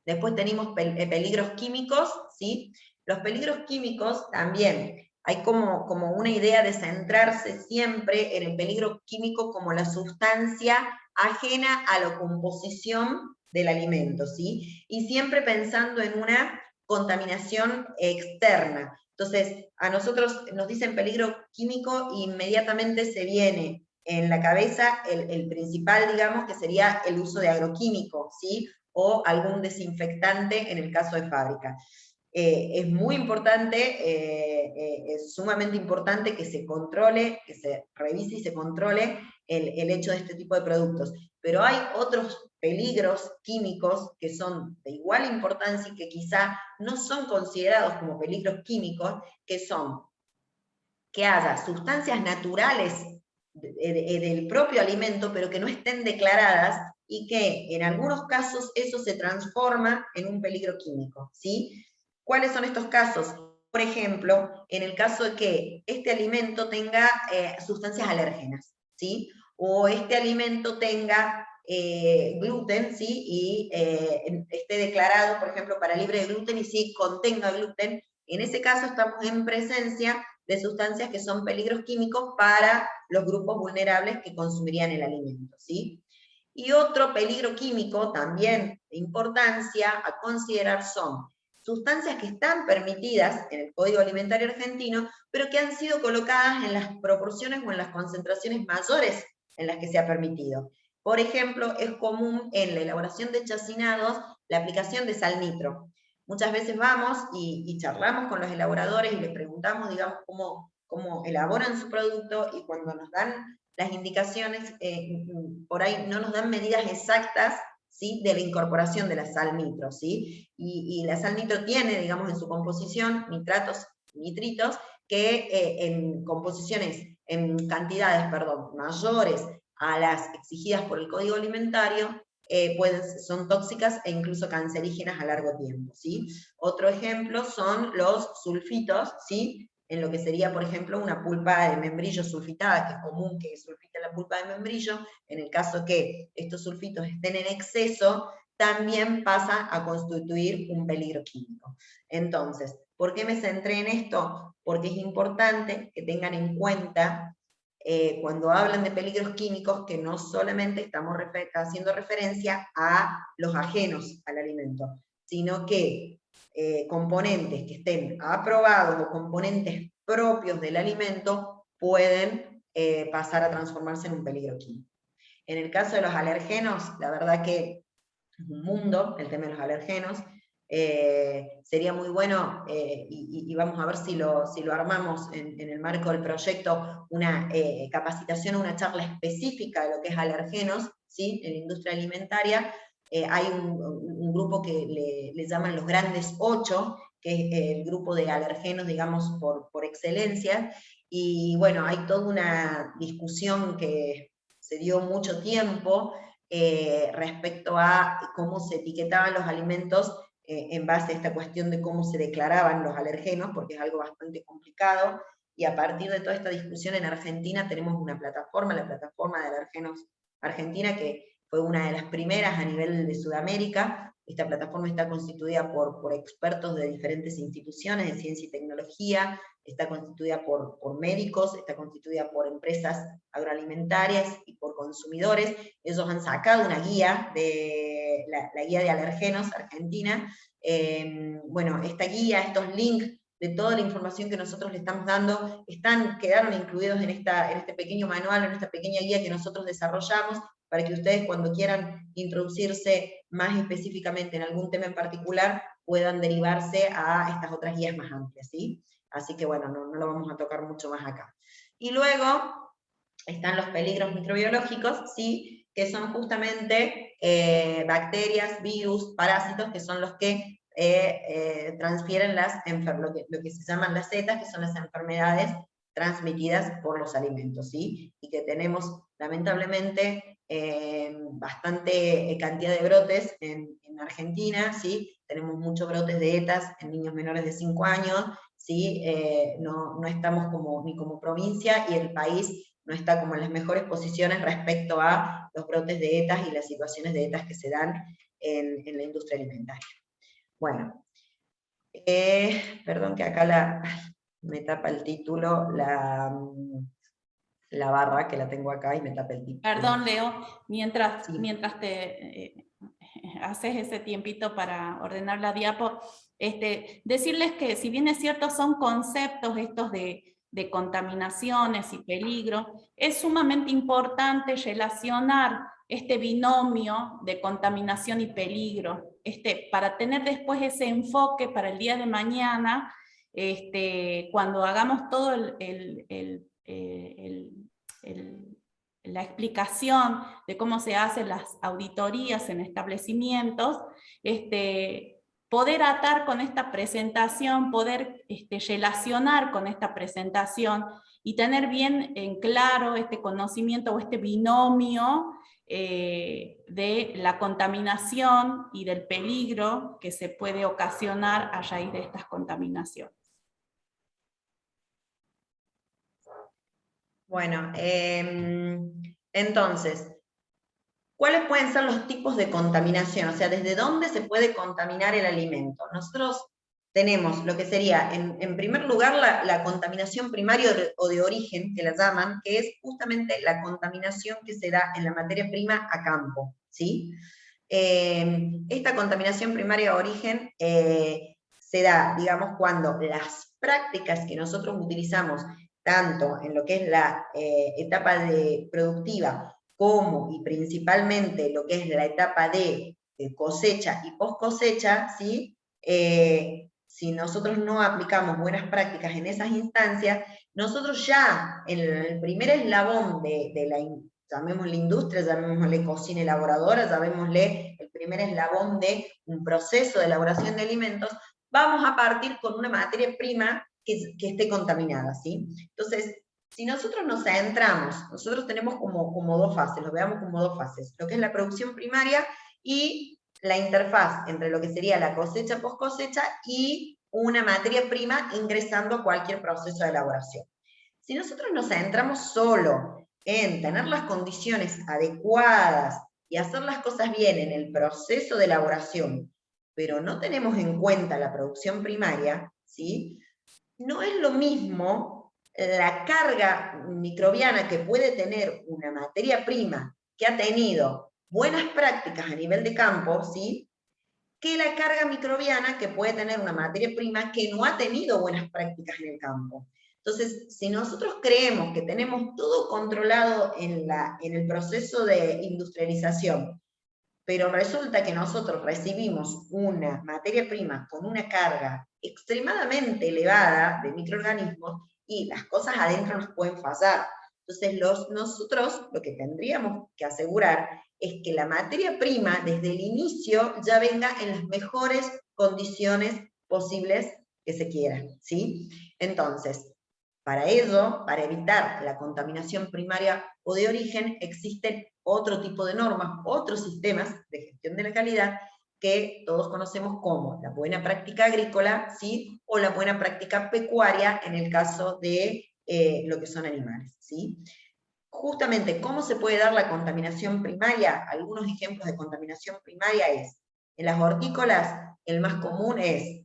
Después tenemos peligros químicos, ¿sí? Los peligros químicos también, hay como una idea de centrarse siempre en el peligro químico como la sustancia ajena a la composición del alimento, ¿sí? Y siempre pensando en una contaminación externa. Entonces, a nosotros nos dicen peligro químico e inmediatamente se viene en la cabeza el principal, digamos, que sería el uso de agroquímicos, ¿sí? O algún desinfectante en el caso de fábrica. Es muy importante, es sumamente importante que se controle, que se revise y se controle el hecho de este tipo de productos. Pero hay otros peligros químicos que son de igual importancia y que quizá no son considerados como peligros químicos, que son que haya sustancias naturales del propio alimento, pero que no estén declaradas, y que en algunos casos eso se transforma en un peligro químico, ¿sí? ¿Cuáles son estos casos? Por ejemplo, en el caso de que este alimento tenga sustancias alérgenas, ¿sí? O este alimento tenga gluten, ¿sí? Y esté declarado, por ejemplo, para libre de gluten, y sí contenga gluten. En ese caso estamos en presencia de sustancias que son peligros químicos para los grupos vulnerables que consumirían el alimento, ¿sí? Y otro peligro químico también de importancia a considerar son sustancias que están permitidas en el Código Alimentario Argentino, pero que han sido colocadas en las proporciones o en las concentraciones mayores en las que se ha permitido. Por ejemplo, es común en la elaboración de chacinados la aplicación de sal nitro. Muchas veces vamos y charlamos con los elaboradores y les preguntamos, digamos, cómo elaboran su producto, y cuando nos dan las indicaciones, por ahí no nos dan medidas exactas, ¿sí?, de la incorporación de la sal nitro, ¿sí? Y la sal nitro tiene, digamos, en su composición nitratos, nitritos, que en composiciones, en cantidades, perdón, mayores a las exigidas por el Código Alimentario, son tóxicas e incluso cancerígenas a largo tiempo, ¿sí? Otro ejemplo son los sulfitos, ¿sí? En lo que sería, por ejemplo, una pulpa de membrillo sulfitada, que es común que sulfite la pulpa de membrillo. En el caso que estos sulfitos estén en exceso, también pasa a constituir un peligro químico. Entonces, ¿por qué me centré en esto? Porque es importante que tengan en cuenta cuando hablan de peligros químicos, que no solamente estamos haciendo referencia a los ajenos al alimento, sino que componentes que estén aprobados o componentes propios del alimento pueden pasar a transformarse en un peligro químico. En el caso de los alergenos, la verdad que es un mundo el tema de los alergenos. Sería muy bueno, y vamos a ver si lo armamos en el marco del proyecto, una capacitación, una charla específica de lo que es alergenos, ¿sí? En la industria alimentaria. Hay un grupo que le llaman los grandes 8, que es el grupo de alergenos, digamos, por excelencia, y bueno, hay toda una discusión que se dio mucho tiempo respecto a cómo se etiquetaban los alimentos en base a esta cuestión de cómo se declaraban los alergenos, porque es algo bastante complicado, y a partir de toda esta discusión en Argentina tenemos una plataforma, la plataforma de alergenos Argentina, que fue una de las primeras a nivel de Sudamérica. Esta plataforma está constituida por expertos de diferentes instituciones de ciencia y tecnología, está constituida por médicos, está constituida por empresas agroalimentarias y por consumidores. Ellos han sacado una guía, la guía de alergenos Argentina. Bueno, esta guía, estos links de toda la información que nosotros le estamos dando, quedaron incluidos en este pequeño manual, en esta pequeña guía que nosotros desarrollamos, para que ustedes cuando quieran introducirse más específicamente en algún tema en particular, puedan derivarse a estas otras guías más amplias, ¿sí? Así que bueno, no lo vamos a tocar mucho más acá. Y luego están los peligros microbiológicos, ¿sí? Que son justamente bacterias, virus, parásitos, que son los que transfieren lo que se llaman las zetas, que son las enfermedades transmitidas por los alimentos, ¿sí? Y que tenemos, lamentablemente, bastante cantidad de brotes en Argentina, ¿sí? Tenemos muchos brotes de ETAs en niños menores de 5 años, ¿sí? No estamos ni como provincia, y el país no está como en las mejores posiciones respecto a los brotes de ETAs y las situaciones de ETAs que se dan en la industria alimentaria. Bueno, perdón que acá me tapa el título, la barra, que la tengo acá y me tapa el título. Perdón, Leo, mientras Sí. haces ese tiempito para ordenar la diapo, decirles que si bien es cierto son conceptos estos de contaminaciones y peligro, es sumamente importante relacionar este binomio de contaminación y peligro, para tener después ese enfoque para el día de mañana, cuando hagamos todo la explicación de cómo se hacen las auditorías en establecimientos, poder atar con esta presentación, poder relacionar con esta presentación y tener bien en claro este conocimiento o este binomio de la contaminación y del peligro que se puede ocasionar a raíz de estas contaminaciones. Bueno, entonces, ¿cuáles pueden ser los tipos de contaminación? O sea, ¿desde dónde se puede contaminar el alimento? Nosotros tenemos lo que sería, en primer lugar, la contaminación primaria o de origen, que la llaman, que es justamente la contaminación que se da en la materia prima a campo, ¿sí? Esta contaminación primaria de origen se da, digamos, cuando las prácticas que nosotros utilizamos, tanto en lo que es la etapa productiva, como y principalmente lo que es la etapa de cosecha y post cosecha, ¿sí? Si nosotros no aplicamos buenas prácticas en esas instancias, nosotros ya en el primer eslabón de la, llamémosle industria, llamémosle cocina elaboradora, llamémosle el primer eslabón de un proceso de elaboración de alimentos, vamos a partir con una materia prima que esté contaminada, ¿sí? Entonces, Si nosotros nos centramos, nosotros tenemos como dos fases, lo veamos como dos fases, lo que es la producción primaria y la interfaz entre lo que sería la cosecha, post cosecha y una materia prima ingresando a cualquier proceso de elaboración. Si nosotros nos centramos solo en tener las condiciones adecuadas y hacer las cosas bien en el proceso de elaboración, pero no tenemos en cuenta la producción primaria, ¿sí? No es lo mismo la carga microbiana que puede tener una materia prima que ha tenido buenas prácticas a nivel de campo, ¿sí?, que la carga microbiana que puede tener una materia prima que no ha tenido buenas prácticas en el campo. Entonces, si nosotros creemos que tenemos todo controlado en el proceso de industrialización, pero resulta que nosotros recibimos una materia prima con una carga extremadamente elevada de microorganismos y las cosas adentro nos pueden fallar. Entonces nosotros lo que tendríamos que asegurar es que la materia prima desde el inicio ya venga en las mejores condiciones posibles que se quieran, ¿sí? Entonces, para ello, para evitar la contaminación primaria o de origen, existen otro tipo de normas, otros sistemas de gestión de la calidad que todos conocemos como la buena práctica agrícola, ¿sí?, o la buena práctica pecuaria en el caso de lo que son animales, ¿sí? Justamente, ¿cómo se puede dar la contaminación primaria? Algunos ejemplos de contaminación primaria es, en las hortícolas, el más común es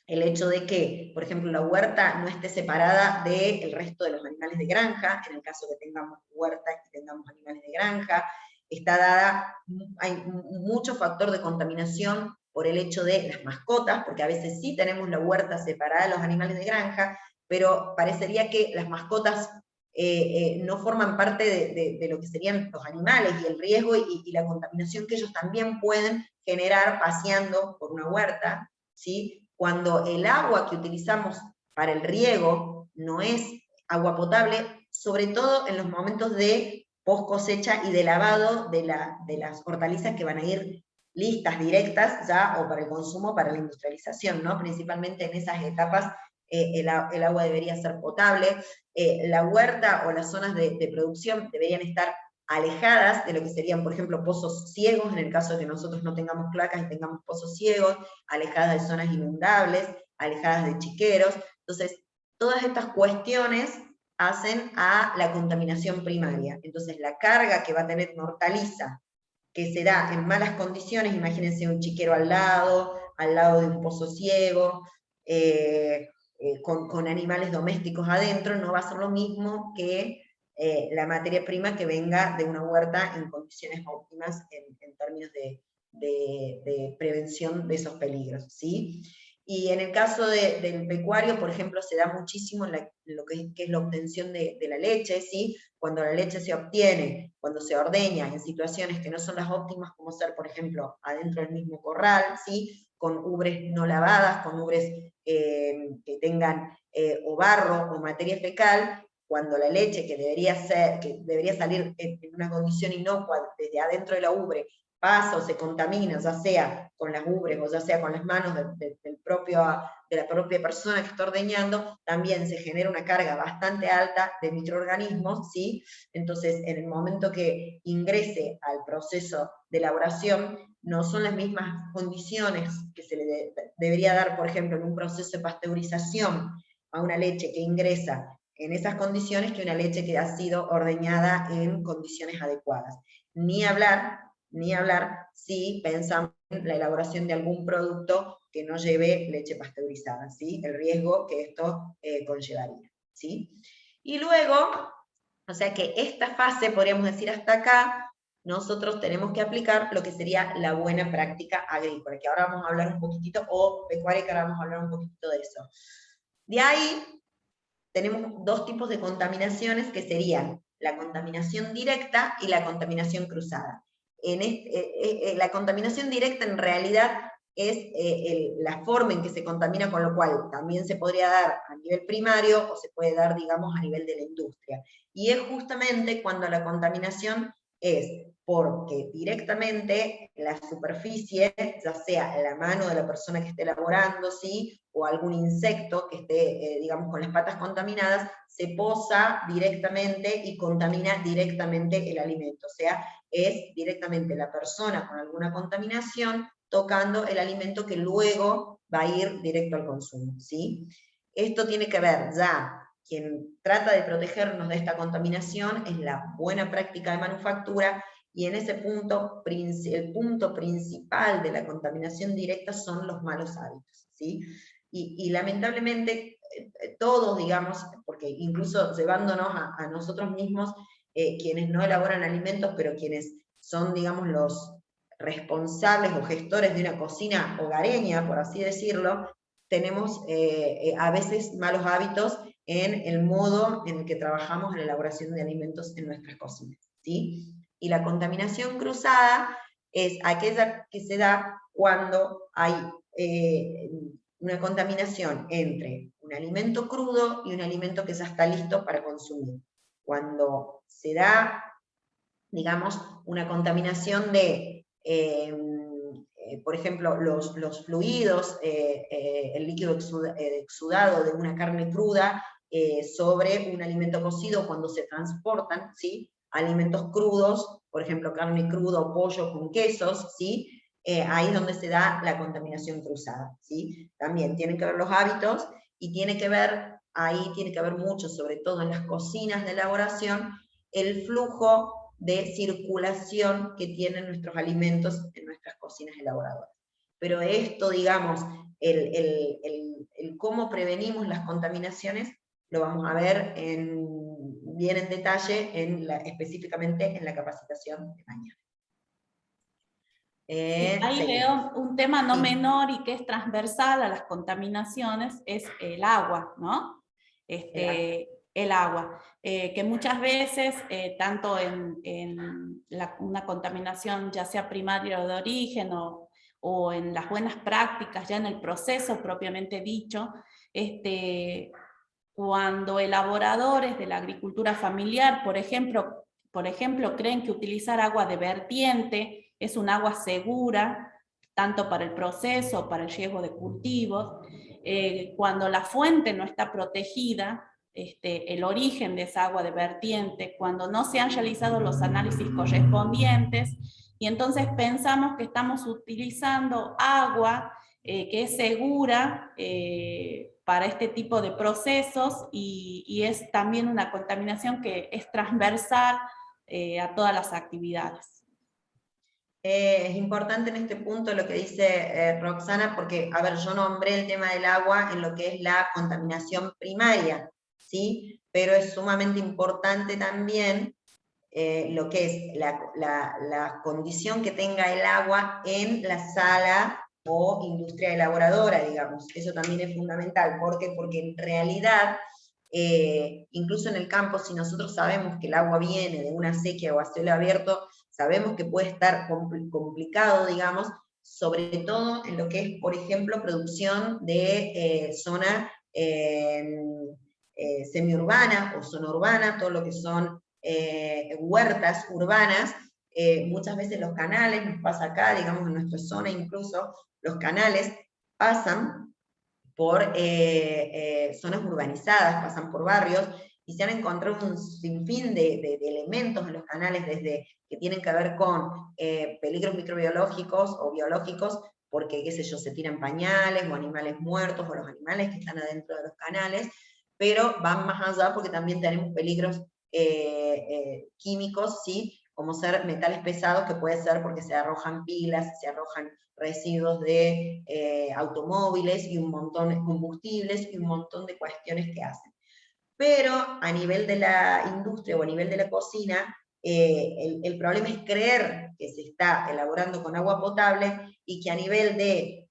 el hecho de que, por ejemplo, la huerta no esté separada del resto de los animales de granja, en el caso que tengamos huerta y tengamos animales de granja, está dada, hay mucho factor de contaminación por el hecho de las mascotas, porque a veces sí tenemos la huerta separada de los animales de granja, pero parecería que las mascotas no forman parte de lo que serían los animales y el riesgo y la contaminación que ellos también pueden generar paseando por una huerta, ¿sí? Cuando el agua que utilizamos para el riego no es agua potable, sobre todo en los momentos de post cosecha y de lavado de las hortalizas que van a ir listas, directas, ya, o para el consumo, para la industrialización, ¿no? Principalmente en esas etapas el agua debería ser potable, la huerta o las zonas de producción deberían estar alejadas de lo que serían, por ejemplo, pozos ciegos, en el caso de que nosotros no tengamos cloacas y tengamos pozos ciegos, alejadas de zonas inundables, alejadas de chiqueros. Entonces, todas estas cuestiones hacen a la contaminación primaria. Entonces, la carga que va a tener una hortaliza que se da en malas condiciones, imagínense un chiquero al lado de un pozo ciego, con animales domésticos adentro, no va a ser lo mismo que la materia prima que venga de una huerta en condiciones óptimas en términos de prevención de esos peligros, ¿sí? Y en el caso del pecuario, por ejemplo, se da muchísimo lo que es la obtención de la leche, ¿sí? Cuando la leche se obtiene, cuando se ordeña en situaciones que no son las óptimas, como ser, por ejemplo, adentro del mismo corral, ¿sí?, con ubres no lavadas, con ubres que tengan o barro o materia fecal, cuando la leche que debería salir en una condición inocua desde adentro de la ubre, pasa o se contamina, ya sea con las ubres o ya sea con las manos de la propia persona que está ordeñando, también se genera una carga bastante alta de microorganismos, ¿sí? Entonces, en el momento que ingrese al proceso de elaboración, no son las mismas condiciones que se le debería dar, por ejemplo, en un proceso de pasteurización a una leche que ingresa en esas condiciones que una leche que ha sido ordeñada en condiciones adecuadas. Ni hablar si pensamos en la elaboración de algún producto que no lleve leche pasteurizada, ¿sí? El riesgo que esto conllevaría, ¿sí? Y luego, o sea que esta fase, podríamos decir hasta acá, nosotros tenemos que aplicar lo que sería la buena práctica agrícola, que ahora vamos a hablar un poquitito, o pecuaria, que ahora vamos a hablar un poquitito de eso. De ahí tenemos dos tipos de contaminaciones que serían la contaminación directa y la contaminación cruzada. La contaminación directa en realidad es la forma en que se contamina, con lo cual también se podría dar a nivel primario o se puede dar, digamos, a nivel de la industria. Y es justamente cuando la contaminación es porque directamente la superficie, ya sea la mano de la persona que esté elaborando, ¿sí?, o algún insecto que esté, digamos, con las patas contaminadas, se posa directamente y contamina directamente el alimento. O sea, es directamente la persona con alguna contaminación tocando el alimento que luego va a ir directo al consumo, ¿sí? Esto tiene que ver ya, quien trata de protegernos de esta contaminación es la buena práctica de manufactura, y en ese punto, el punto principal de la contaminación directa son los malos hábitos, ¿sí? Y lamentablemente todos, digamos, porque incluso llevándonos a nosotros mismos, quienes no elaboran alimentos, pero quienes son, digamos, los responsables o gestores de una cocina hogareña, por así decirlo, tenemos a veces malos hábitos en el modo en el que trabajamos en la elaboración de alimentos en nuestras cocinas, ¿sí? Y la contaminación cruzada es aquella que se da cuando hay una contaminación entre un alimento crudo y un alimento que ya está listo para consumir. Cuando se da, digamos, una contaminación de, por ejemplo, los fluidos, el líquido exudado de una carne cruda sobre un alimento cocido cuando se transportan, ¿sí?, alimentos crudos, por ejemplo, carne cruda o pollo con quesos, ¿sí?, ahí es donde se da la contaminación cruzada, ¿sí? También tienen que ver los hábitos, y tiene que ver, ahí tiene que ver mucho, sobre todo en las cocinas de elaboración, el flujo de circulación que tienen nuestros alimentos en nuestras cocinas elaboradoras. Pero esto, digamos, el cómo prevenimos las contaminaciones, lo vamos a ver bien en detalle, específicamente en la capacitación de mañana. Sí, ahí veo un tema no menor y que es transversal a las contaminaciones, es el agua, ¿no? El agua, que muchas veces, tanto en una contaminación ya sea primaria o de origen, o en las buenas prácticas, ya en el proceso propiamente dicho, cuando elaboradores de la agricultura familiar, por ejemplo, creen que utilizar agua de vertiente es un agua segura, tanto para el proceso, para el riego de cultivos, cuando la fuente no está protegida, el origen de esa agua de vertiente, cuando no se han realizado los análisis correspondientes, y entonces pensamos que estamos utilizando agua que es segura para este tipo de procesos, y es también una contaminación que es transversal a todas las actividades. Es importante en este punto lo que dice Roxana, porque, a ver, yo nombré el tema del agua en lo que es la contaminación primaria, ¿sí? Pero es sumamente importante también lo que es la condición que tenga el agua en la sala o industria elaboradora, digamos. Eso también es fundamental. ¿Por qué? Porque en realidad, incluso en el campo, si nosotros sabemos que el agua viene de una sequía o a cielo abierto, sabemos que puede estar complicado, digamos, sobre todo en lo que es, por ejemplo, producción de zona semiurbana o zona urbana, todo lo que son huertas urbanas. Muchas veces los canales, nos pasa acá, digamos en nuestra zona incluso, los canales pasan por zonas urbanizadas, pasan por barrios, y se han encontrado un sinfín de elementos en los canales, desde que tienen que ver con peligros microbiológicos o biológicos, porque, qué sé yo, se tiran pañales o animales muertos, o los animales que están adentro de los canales, pero van más allá porque también tenemos peligros químicos, ¿sí?, como ser metales pesados, que puede ser porque se arrojan pilas, se arrojan residuos de automóviles, y un montón de combustibles, y un montón de cuestiones que hacen. Pero a nivel de la industria o a nivel de la cocina, el problema es creer que se está elaborando con agua potable, y que a nivel de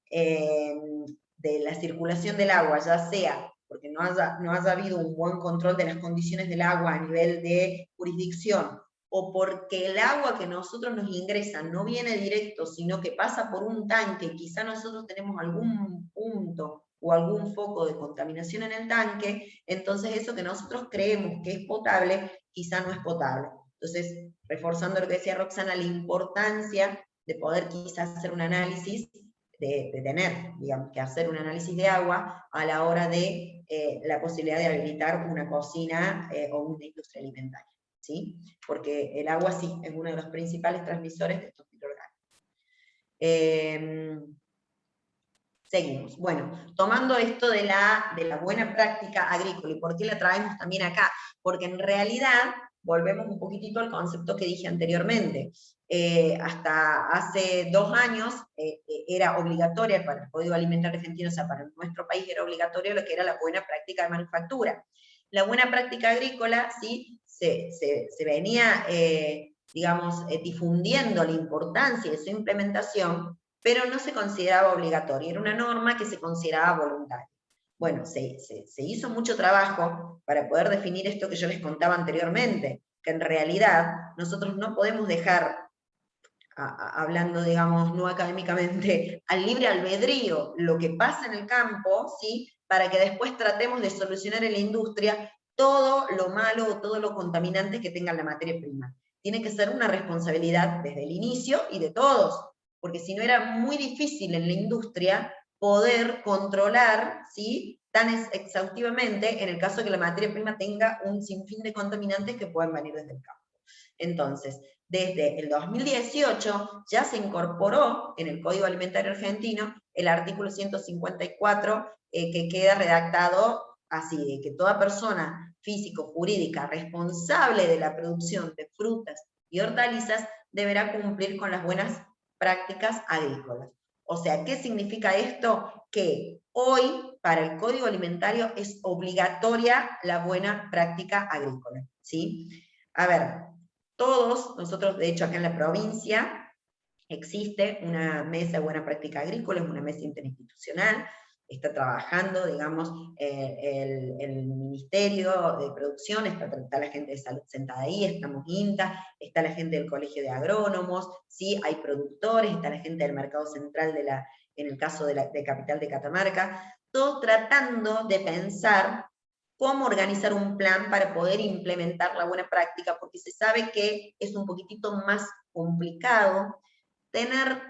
la circulación del agua, ya sea porque no haya habido un buen control de las condiciones del agua a nivel de jurisdicción, o porque el agua que nosotros nos ingresa no viene directo, sino que pasa por un tanque, quizá nosotros tenemos algún punto o algún foco de contaminación en el tanque, entonces eso que nosotros creemos que es potable, quizá no es potable. Entonces, reforzando lo que decía Roxana, la importancia de poder quizás hacer un análisis, de tener, digamos, que hacer un análisis de agua a la hora de la posibilidad de habilitar una cocina o una industria alimentaria, ¿sí? Porque el agua sí es uno de los principales transmisores de estos microorganismos. Seguimos. Bueno, tomando esto de la buena práctica agrícola, ¿y por qué la traemos también acá? Porque en realidad, volvemos un poquitito al concepto que dije anteriormente, hasta hace 2 años era obligatoria para el Código Alimentario Argentino, o sea, para nuestro país era obligatorio lo que era la buena práctica de manufactura. La buena práctica agrícola, sí, se venía, digamos, difundiendo la importancia de su implementación, pero no se consideraba obligatoria, era una norma que se consideraba voluntaria. Bueno, se hizo mucho trabajo para poder definir esto que yo les contaba anteriormente, que en realidad nosotros no podemos dejar, hablando, digamos, no académicamente, al libre albedrío lo que pasa en el campo, ¿sí? Para que después tratemos de solucionar en la industria todo lo malo o todo lo contaminante que tenga la materia prima. Tiene que ser una responsabilidad desde el inicio y de todos, porque si no era muy difícil en la industria poder controlar, ¿sí?, tan exhaustivamente en el caso de que la materia prima tenga un sinfín de contaminantes que puedan venir desde el campo. Entonces, desde el 2018 ya se incorporó en el Código Alimentario Argentino el artículo 154 que queda redactado así, de que toda persona físico-jurídica responsable de la producción de frutas y hortalizas deberá cumplir con las buenas prácticas agrícolas. O sea, ¿qué significa esto? Que hoy para el Código Alimentario es obligatoria la buena práctica agrícola, ¿sí? A ver, todos, nosotros de hecho acá en la provincia existe una mesa de buena práctica agrícola, es una mesa interinstitucional, está trabajando, digamos, el Ministerio de Producción, está la gente de Salud sentada ahí, estamos INTA, está la gente del Colegio de Agrónomos, ¿sí? Hay productores, está la gente del Mercado Central, en el caso de Capital de Catamarca, todos tratando de pensar cómo organizar un plan para poder implementar la buena práctica, porque se sabe que es un poquitito más complicado tener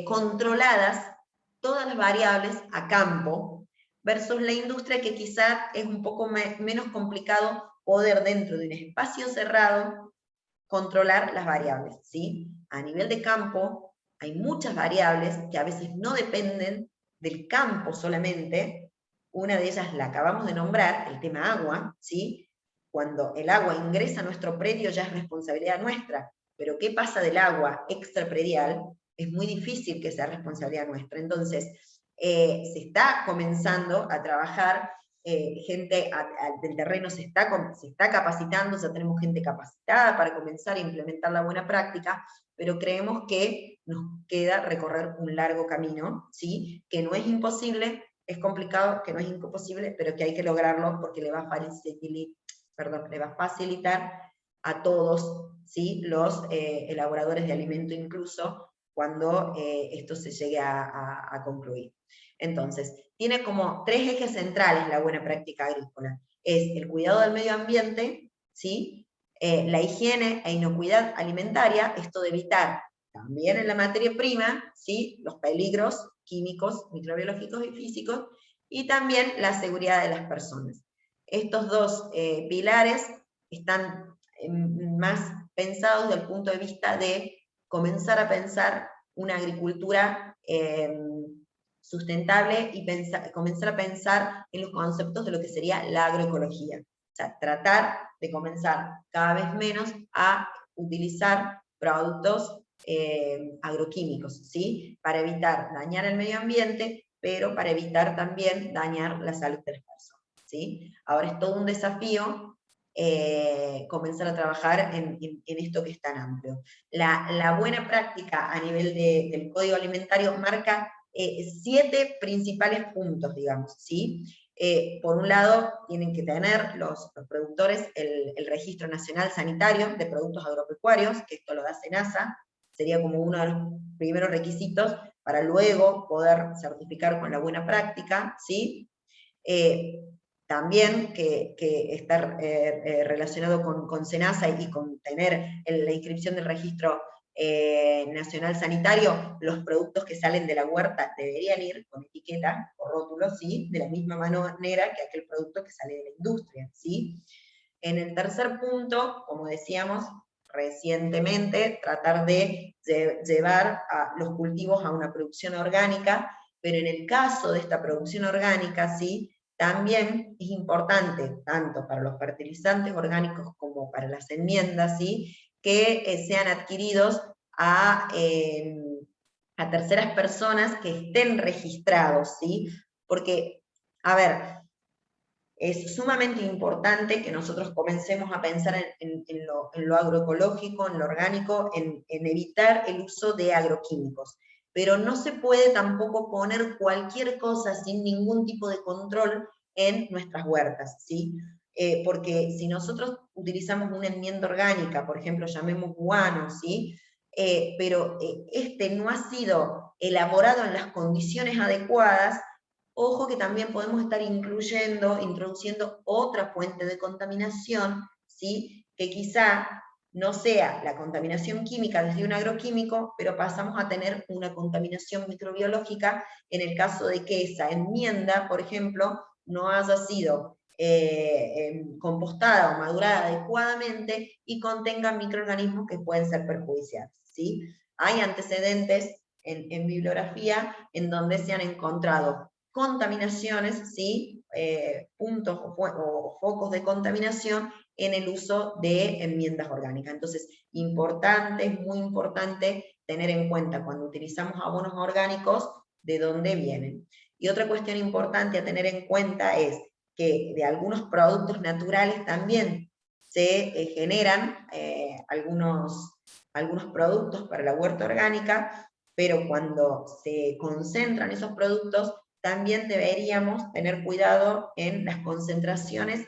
controladas todas las variables a campo, versus la industria que quizás es un poco menos complicado poder dentro de un espacio cerrado controlar las variables, ¿sí? A nivel de campo hay muchas variables que a veces no dependen del campo solamente. Una de ellas la acabamos de nombrar, el tema agua, ¿sí? Cuando el agua ingresa a nuestro predio ya es responsabilidad nuestra, pero ¿qué pasa del agua extrapredial? Es muy difícil que sea responsabilidad nuestra. Entonces, se está comenzando a trabajar, gente del terreno se está capacitando, ya tenemos gente capacitada para comenzar a implementar la buena práctica, pero creemos que nos queda recorrer un largo camino, ¿sí? Que no es imposible, es complicado, que no es imposible, pero que hay que lograrlo porque le va a facilitar a todos, ¿sí?, los elaboradores de alimento incluso, cuando esto se llegue a concluir. Entonces, tiene como 3 ejes centrales la buena práctica agrícola. Es el cuidado del medio ambiente, ¿sí?, la higiene e inocuidad alimentaria, esto de evitar también en la materia prima, ¿sí?, los peligros químicos, microbiológicos y físicos, y también la seguridad de las personas. Estos 2 pilares están más pensados desde el punto de vista de comenzar a pensar una agricultura sustentable y comenzar a pensar en los conceptos de lo que sería la agroecología. O sea, tratar de comenzar cada vez menos a utilizar productos agroquímicos, ¿sí?, para evitar dañar el medio ambiente, pero para evitar también dañar la salud de las personas, ¿sí? Ahora es todo un desafío comenzar a trabajar en esto que es tan amplio. La buena práctica a nivel del Código Alimentario marca 7 principales puntos, digamos, ¿sí? Por un lado, tienen que tener los productores el Registro Nacional Sanitario de Productos Agropecuarios, que esto lo da SENASA, sería como uno de los primeros requisitos para luego poder certificar con la buena práctica, ¿sí? también que está relacionado con SENASA y con tener la inscripción del registro nacional sanitario, los productos que salen de la huerta deberían ir con etiqueta o rótulo, ¿sí? De la misma manera que aquel producto que sale de la industria, ¿sí? En el tercer punto, como decíamos recientemente, tratar de llevar a los cultivos a una producción orgánica, pero en el caso de esta producción orgánica, ¿sí? También es importante, tanto para los fertilizantes orgánicos como para las enmiendas, ¿sí? Que sean adquiridos a terceras personas que estén registrados, ¿sí? Porque, a ver, es sumamente importante que nosotros comencemos a pensar en lo agroecológico, en lo orgánico, en evitar el uso de agroquímicos. Pero no se puede tampoco poner cualquier cosa sin ningún tipo de control en nuestras huertas, ¿sí? Porque si nosotros utilizamos una enmienda orgánica, por ejemplo, llamemos guano, ¿sí? Pero este no ha sido elaborado en las condiciones adecuadas, ojo que también podemos estar introduciendo otra fuente de contaminación, ¿sí? Que quizá no sea la contaminación química desde un agroquímico, pero pasamos a tener una contaminación microbiológica en el caso de que esa enmienda, por ejemplo, no haya sido compostada o madurada adecuadamente y contenga microorganismos que pueden ser perjudiciales, ¿sí? Hay antecedentes en bibliografía en donde se han encontrado contaminaciones, ¿sí? Puntos o focos de contaminación en el uso de enmiendas orgánicas. Entonces, muy importante tener en cuenta cuando utilizamos abonos orgánicos de dónde vienen. Y otra cuestión importante a tener en cuenta es que de algunos productos naturales también se generan algunos productos para la huerta orgánica, pero cuando se concentran esos productos, también deberíamos tener cuidado en las concentraciones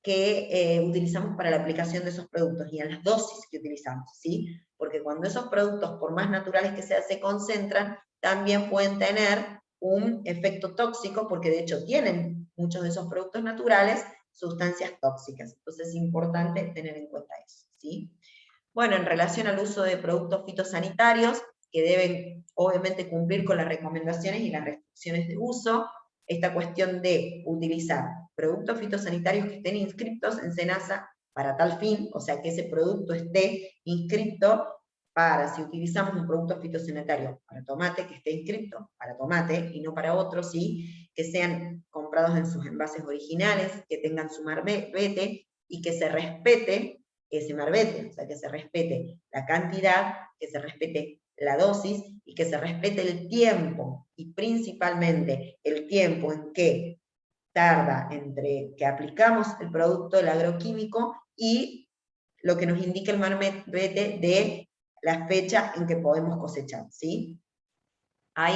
que utilizamos para la aplicación de esos productos y en las dosis que utilizamos, ¿sí? Porque cuando esos productos, por más naturales que sean, se concentran, también pueden tener un efecto tóxico, porque de hecho tienen muchos de esos productos naturales sustancias tóxicas. Entonces es importante tener en cuenta eso, ¿sí? Bueno, en relación al uso de productos fitosanitarios, que deben obviamente cumplir con las recomendaciones y las restricciones de uso, esta cuestión de utilizar productos fitosanitarios que estén inscritos en SENASA para tal fin, o sea que ese producto esté inscrito para, si utilizamos un producto fitosanitario para tomate, que esté inscrito para tomate y no para otro, ¿sí? Que sean comprados en sus envases originales, que tengan su marbete y que se respete ese marbete, o sea, que se respete la cantidad, que se respete la dosis y que se respete el tiempo, y principalmente el tiempo en que tarda entre que aplicamos el producto del agroquímico y lo que nos indica el marbete de la fecha en que podemos cosechar, ¿sí? Hay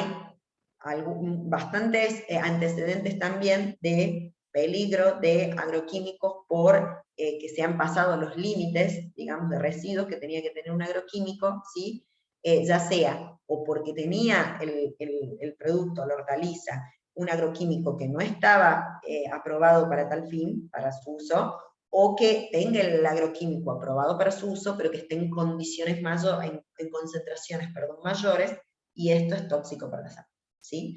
bastantes antecedentes también de peligro de agroquímicos por que se han pasado los límites, digamos, de residuos que tenía que tener un agroquímico, ¿sí? Ya sea o porque tenía el producto, la hortaliza, un agroquímico que no estaba aprobado para tal fin, para su uso, o que tenga el agroquímico aprobado para su uso, pero que esté en condiciones en concentraciones, mayores, y esto es tóxico para la salud, ¿sí?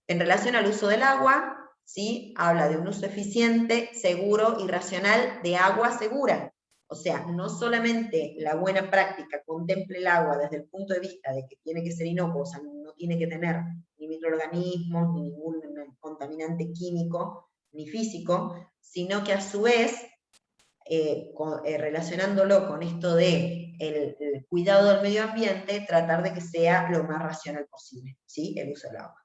En relación al uso del agua, ¿sí? Habla de un uso eficiente, seguro y racional de agua segura. O sea, no solamente la buena práctica contemple el agua desde el punto de vista de que tiene que ser inocuo, o sea, no tiene que tener ni microorganismos, ni ningún contaminante químico, ni físico, sino que a su vez, relacionándolo con esto de el cuidado del medio ambiente, tratar de que sea lo más racional posible, ¿sí? El uso del agua.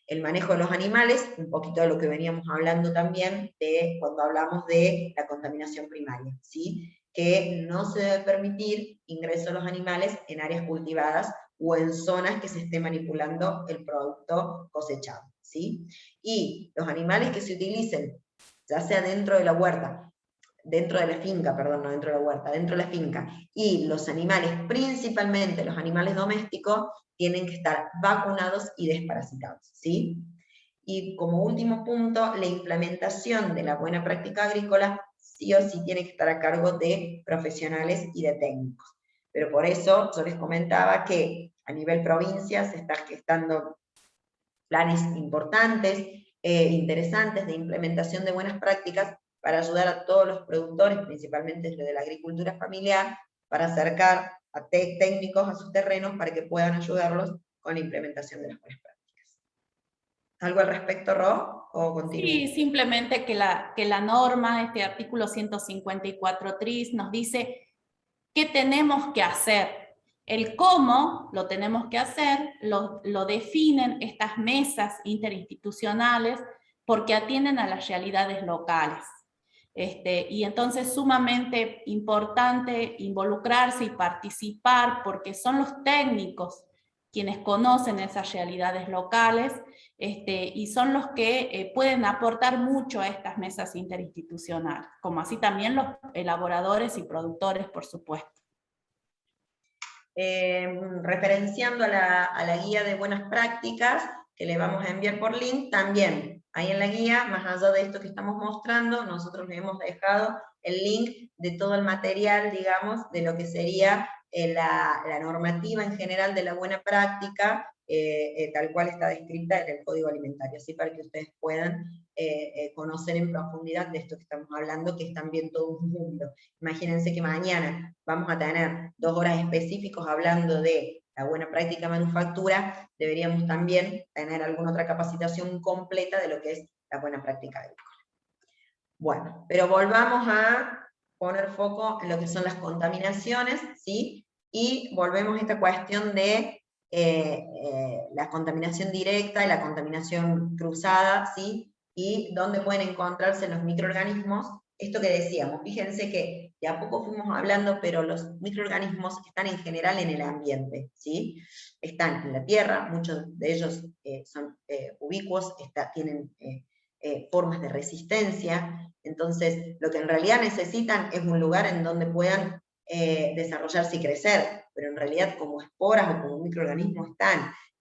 El manejo de los animales, un poquito de lo que veníamos hablando también de cuando hablamos de la contaminación primaria, ¿sí? Que no se debe permitir ingreso de los animales en áreas cultivadas o en zonas que se esté manipulando el producto cosechado, ¿sí? Y los animales que se utilicen, ya sea dentro de la huerta, dentro de la finca, perdón, no dentro de la huerta, dentro de la finca, y los animales, principalmente los animales domésticos, tienen que estar vacunados y desparasitados, ¿sí? Y como último punto, la implementación de la buena práctica agrícola sí o sí tiene que estar a cargo de profesionales y de técnicos. Pero por eso yo les comentaba que a nivel provincia se están gestando planes importantes, interesantes de implementación de buenas prácticas para ayudar a todos los productores, principalmente de la agricultura familiar, para acercar a técnicos a sus terrenos para que puedan ayudarlos con la implementación de las buenas prácticas. ¿Algo al respecto, Ro? ¿O continúo? Sí, simplemente que la norma, este artículo 154 tris, nos dice qué tenemos que hacer. El cómo lo tenemos que hacer lo definen estas mesas interinstitucionales porque atienden a las realidades locales. Y entonces sumamente importante involucrarse y participar porque son los técnicos quienes conocen esas realidades locales y son los que pueden aportar mucho a estas mesas interinstitucionales, como así también los elaboradores y productores, por supuesto. Referenciando a la guía de buenas prácticas, que le vamos a enviar por link, también ahí en la guía, más allá de esto que estamos mostrando, nosotros le hemos dejado el link de todo el material, digamos, de lo que sería la normativa en general de la buena práctica, tal cual está descrita en el Código Alimentario, así para que ustedes puedan conocer en profundidad de esto que estamos hablando, que es también todo un mundo. Imagínense que mañana vamos a tener 2 horas específicos hablando de la buena práctica manufactura, deberíamos también tener alguna otra capacitación completa de lo que es la buena práctica agrícola. Bueno, pero volvamos a poner foco en lo que son las contaminaciones, ¿sí? Y volvemos a esta cuestión de la contaminación directa y la contaminación cruzada, ¿sí? Y dónde pueden encontrarse los microorganismos. Esto que decíamos, fíjense que de a poco fuimos hablando, pero los microorganismos están en general en el ambiente, ¿sí? Están en la tierra, muchos de ellos son ubicuos, tienen formas de resistencia, entonces lo que en realidad necesitan es un lugar en donde puedan desarrollarse y crecer, pero en realidad como esporas o como microorganismos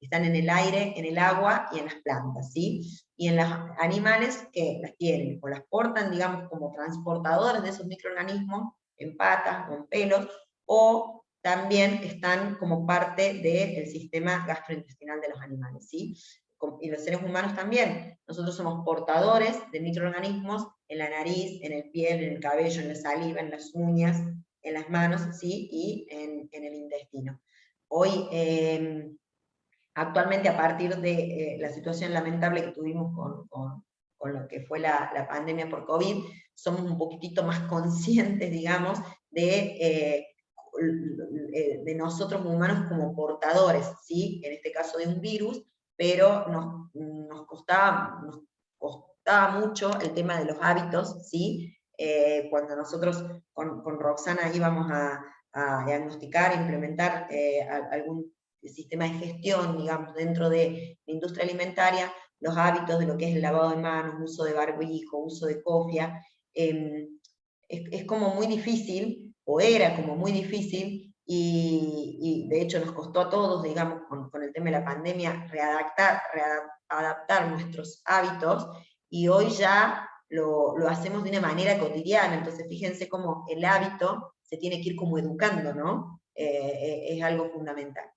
están en el aire, en el agua y en las plantas, ¿sí? Y en los animales que las tienen, o las portan, digamos, como transportadores de esos microorganismos, en patas o en pelos, o también están como parte del sistema gastrointestinal de los animales, ¿sí? Y los seres humanos también. Nosotros somos portadores de microorganismos en la nariz, en el piel, en el cabello, en la saliva, en las uñas, en las manos, ¿sí? Y en el intestino. Hoy, actualmente, a partir de la situación lamentable que tuvimos con lo que fue la pandemia por COVID, somos un poquitito más conscientes, digamos, de nosotros humanos como portadores, ¿sí? En este caso de un virus, pero nos costaba mucho el tema de los hábitos, ¿sí? Cuando nosotros con Roxana íbamos a diagnosticar, implementar algún sistema de gestión, digamos, dentro de la industria alimentaria, los hábitos de lo que es el lavado de manos, uso de barbijo, uso de cofia, es como muy difícil, o era como muy difícil, y de hecho nos costó a todos, digamos, con el tema de la pandemia, adaptar nuestros hábitos, y hoy ya lo hacemos de una manera cotidiana, entonces fíjense cómo el hábito se tiene que ir como educando, ¿no? Es algo fundamental.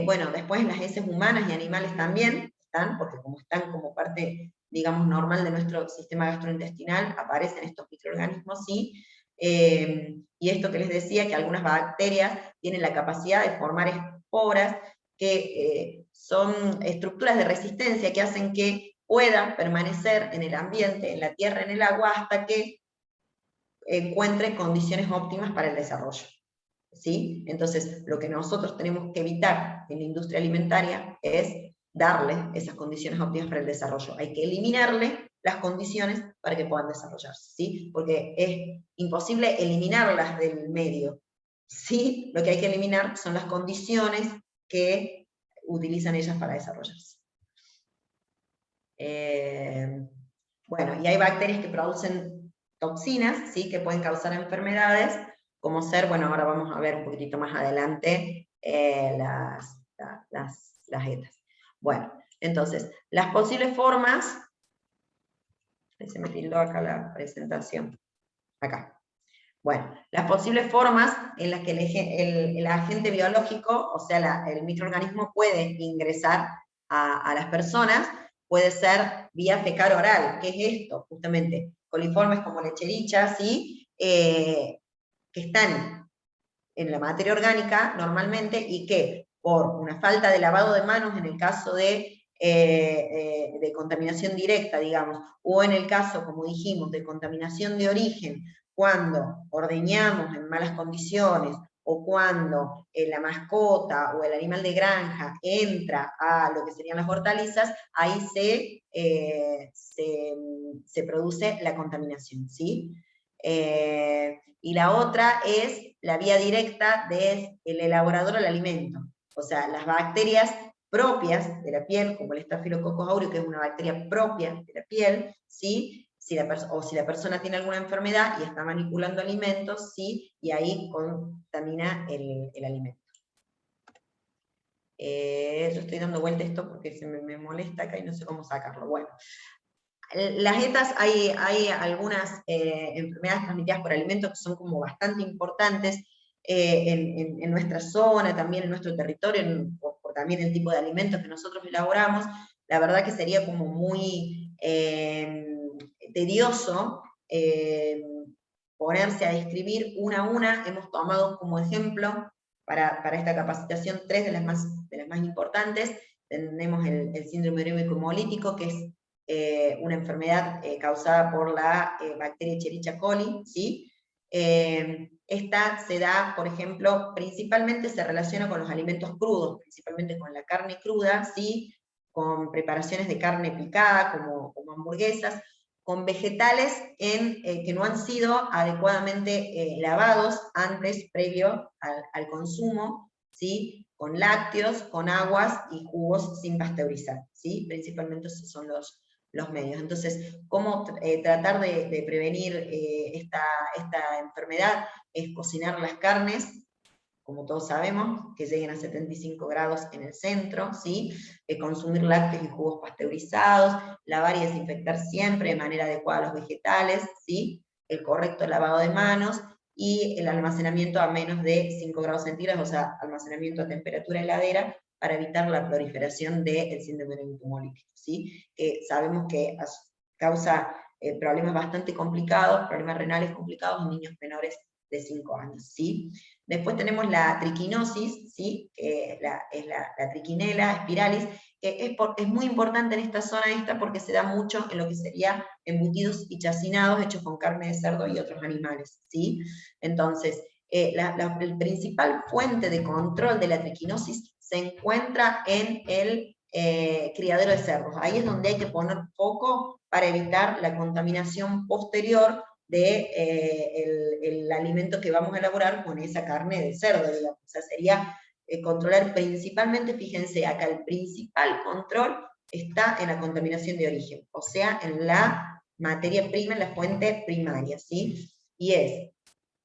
Bueno, después las heces humanas y animales también están, porque como están como parte, digamos, normal de nuestro sistema gastrointestinal, aparecen estos microorganismos, sí. Y esto que les decía, que algunas bacterias tienen la capacidad de formar esporas, que son estructuras de resistencia que hacen que puedan permanecer en el ambiente, en la tierra, en el agua, hasta que encuentren condiciones óptimas para el desarrollo. ¿Sí? Entonces, lo que nosotros tenemos que evitar en la industria alimentaria es darle esas condiciones óptimas para el desarrollo. Hay que eliminarle las condiciones para que puedan desarrollarse, ¿sí? Porque es imposible eliminarlas del medio, ¿sí? Lo que hay que eliminar son las condiciones que utilizan ellas para desarrollarse. Bueno, y hay bacterias que producen toxinas, ¿sí? Que pueden causar enfermedades, como ser, bueno, ahora vamos a ver un poquitito más adelante las ETAs. Bueno, Entonces, las posibles formas, se me tildó acá la presentación, acá. Bueno, las posibles formas en las que el agente biológico, o sea, el microorganismo puede ingresar a las personas, puede ser vía fecal oral. ¿Qué es esto? Justamente, coliformes como lecherichas, ¿sí? Que están en la materia orgánica normalmente y que por una falta de lavado de manos en el caso de contaminación directa, digamos, o en el caso, como dijimos, de contaminación de origen, cuando ordeñamos en malas condiciones, o cuando la mascota o el animal de granja entra a lo que serían las hortalizas, ahí se produce la contaminación, ¿sí? Y la otra es la vía directa del elaborador al alimento. O sea, las bacterias propias de la piel, como el Staphylococcus aureus, que es una bacteria propia de la piel, ¿sí? Si la persona tiene alguna enfermedad y está manipulando alimentos, ¿sí? Y ahí contamina el alimento. Yo estoy dando vuelta a esto porque se me molesta acá y no sé cómo sacarlo. Bueno. Las ETAs, hay algunas enfermedades transmitidas por alimentos que son como bastante importantes en nuestra zona, también en nuestro territorio, por también el tipo de alimentos que nosotros elaboramos. La verdad que sería como muy tedioso ponerse a describir una a una. Hemos tomado como ejemplo para esta capacitación 3 de las más importantes. Tenemos el síndrome urémico hemolítico, que es una enfermedad causada por la bacteria Escherichia coli, ¿sí? Esta se da, por ejemplo, principalmente se relaciona con los alimentos crudos, principalmente con la carne cruda, ¿sí? Con preparaciones de carne picada, como hamburguesas, con vegetales que no han sido adecuadamente lavados antes, previo al consumo, ¿sí? Con lácteos, con aguas y jugos sin pasteurizar, ¿sí? Principalmente esos son los medios. Entonces, ¿cómo tratar de prevenir esta enfermedad? Es cocinar las carnes, como todos sabemos, que lleguen a 75 grados en el centro, ¿sí? Consumir lácteos y jugos pasteurizados, lavar y desinfectar siempre de manera adecuada los vegetales, ¿sí? El correcto lavado de manos, y el almacenamiento a menos de 5 grados centígrados, o sea, almacenamiento a temperatura heladera, para evitar la proliferación del síndrome urémico hemolítico, ¿sí? Que sabemos que causa problemas bastante complicados, problemas renales complicados en niños menores de 5 años, ¿sí? Después tenemos la triquinosis, ¿sí? Que es la trichinella spiralis, que es muy importante en esta zona porque se da mucho en lo que sería embutidos y chacinados hechos con carne de cerdo y otros animales, ¿sí? Entonces, la principal fuente de control de la triquinosis se encuentra en el criadero de cerdos. Ahí es donde hay que poner foco para evitar la contaminación posterior el alimento que vamos a elaborar con esa carne de cerdo, digamos. O sea, sería controlar principalmente, fíjense, acá el principal control está en la contaminación de origen, o sea, en la materia prima, en la fuente primaria, ¿sí? Y en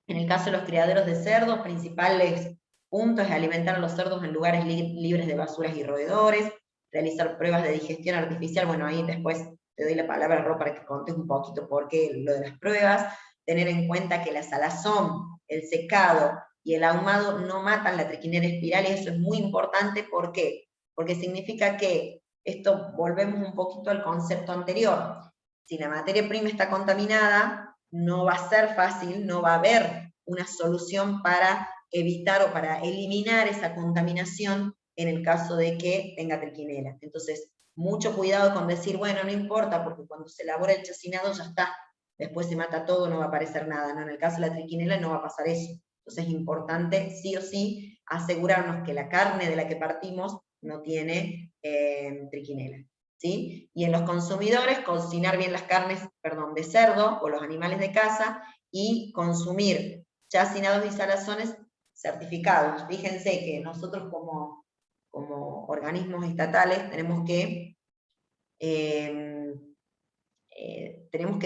el caso de los criaderos de cerdos, principales puntos es alimentar a los cerdos en lugares libres de basuras y roedores, realizar pruebas de digestión artificial. Bueno, ahí después te doy la palabra, Ro, para que contes un poquito por qué lo de las pruebas. Tener en cuenta que la salazón, el secado y el ahumado no matan la trichinella espiral, y eso es muy importante. ¿Por qué? Porque significa que, esto volvemos un poquito al concepto anterior, si la materia prima está contaminada, no va a ser fácil, no va a haber una solución para evitar o para eliminar esa contaminación en el caso de que tenga trichinella. Entonces, mucho cuidado con decir, bueno, no importa, porque cuando se elabora el chacinado ya está, después se mata todo, no va a aparecer nada, ¿no? En el caso de la trichinella no va a pasar eso. Entonces es importante, sí o sí, asegurarnos que la carne de la que partimos no tiene trichinella, ¿sí? Y en los consumidores, cocinar bien las carnes, de cerdo o los animales de caza, y consumir chacinados y salazones certificados. Fíjense que nosotros como organismos estatales tenemos que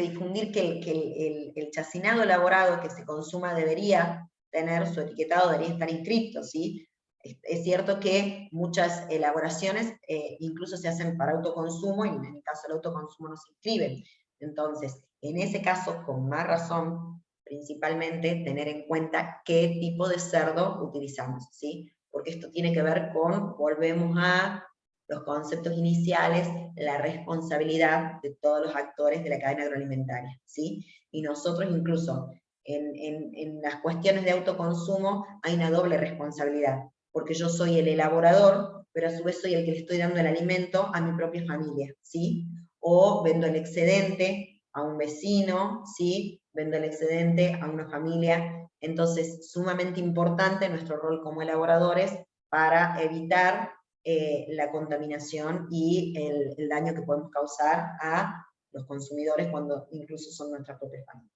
difundir que el chacinado elaborado que se consuma debería tener su etiquetado, debería estar inscrito, ¿sí? Es cierto que muchas elaboraciones incluso se hacen para autoconsumo, y en el caso del autoconsumo no se inscriben. Entonces, en ese caso, con más razón, principalmente tener en cuenta qué tipo de cerdo utilizamos, ¿sí? Porque esto tiene que ver con, volvemos a los conceptos iniciales, la responsabilidad de todos los actores de la cadena agroalimentaria, ¿sí? Y nosotros incluso en las cuestiones de autoconsumo hay una doble responsabilidad, porque yo soy el elaborador, pero a su vez soy el que le estoy dando el alimento a mi propia familia, ¿sí? O vendo el excedente a un vecino, ¿sí? Vendo el excedente a una familia. Entonces, sumamente importante nuestro rol como elaboradores para evitar la contaminación y el daño que podemos causar a los consumidores cuando incluso son nuestras propias familias.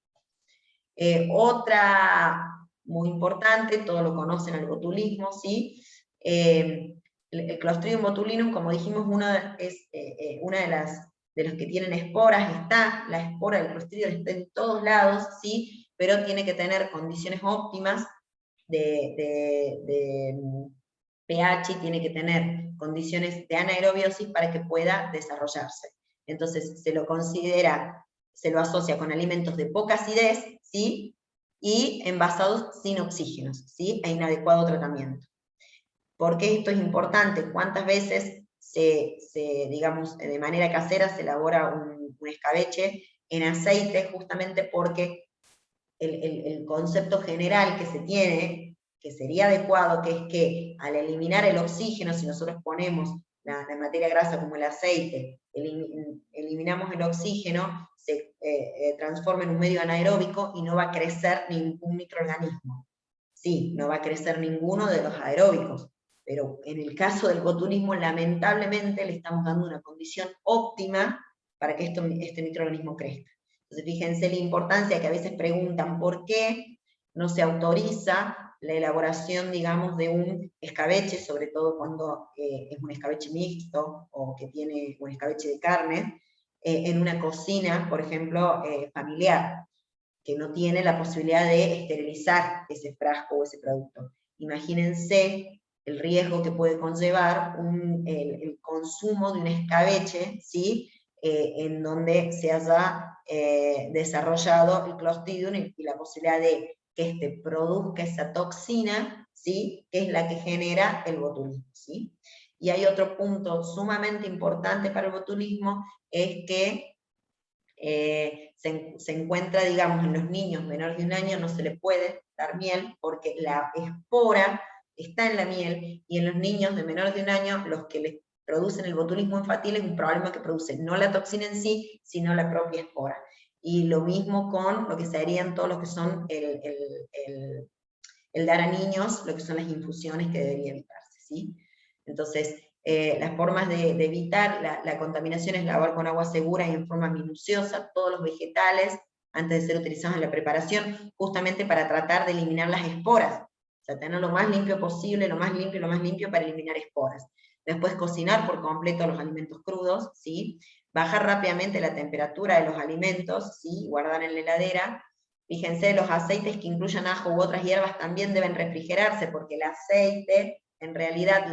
Otra muy importante, todos lo conocen, el botulismo, ¿sí? El Clostridium botulinum, como dijimos, es una de los que tienen esporas, la espora del Clostridium está en todos lados, ¿sí? Pero tiene que tener condiciones óptimas de pH, y tiene que tener condiciones de anaerobiosis para que pueda desarrollarse. Entonces se lo considera, se lo asocia con alimentos de poca acidez, ¿sí? Y envasados sin oxígenos, ¿sí? E inadecuado tratamiento. ¿Por qué esto es importante? ¿Cuántas veces digamos, de manera casera se elabora un escabeche en aceite? Justamente porque el concepto general que se tiene, que sería adecuado, que es que al eliminar el oxígeno, si nosotros ponemos la materia grasa como el aceite, eliminamos el oxígeno, se transforma en un medio anaeróbico y no va a crecer ningún microorganismo. Sí, no va a crecer ninguno de los aeróbicos, pero en el caso del botulismo, lamentablemente, le estamos dando una condición óptima para que este microorganismo crezca. Entonces, fíjense la importancia que a veces preguntan por qué no se autoriza la elaboración, digamos, de un escabeche, sobre todo cuando es un escabeche mixto o que tiene un escabeche de carne, en una cocina, por ejemplo, familiar, que no tiene la posibilidad de esterilizar ese frasco o ese producto. Imagínense el riesgo que puede conllevar el consumo de un escabeche, ¿sí? En donde se haya desarrollado el Clostridium y la posibilidad de que este produzca esa toxina, ¿sí? Que es la que genera el botulismo, ¿sí? Y hay otro punto sumamente importante para el botulismo, es que se encuentra, digamos, en los niños menores de 1 año no se le puede dar miel porque la espora está en la miel, y en los niños de menores de 1 año, los que les producen el botulismo infantil es un problema que produce no la toxina en sí, sino la propia espora. Y lo mismo con lo que serían todos los que son el dar a niños, lo que son las infusiones que debería evitarse, ¿sí? Entonces, las formas de evitar la contaminación es lavar con agua segura y en forma minuciosa todos los vegetales antes de ser utilizados en la preparación, justamente para tratar de eliminar las esporas. O sea, tener lo más limpio posible, lo más limpio para eliminar esporas. Después cocinar por completo los alimentos crudos, ¿sí? Bajar rápidamente la temperatura de los alimentos, ¿sí? Guardar en la heladera. Fíjense, los aceites que incluyan ajo u otras hierbas también deben refrigerarse, porque el aceite, en realidad,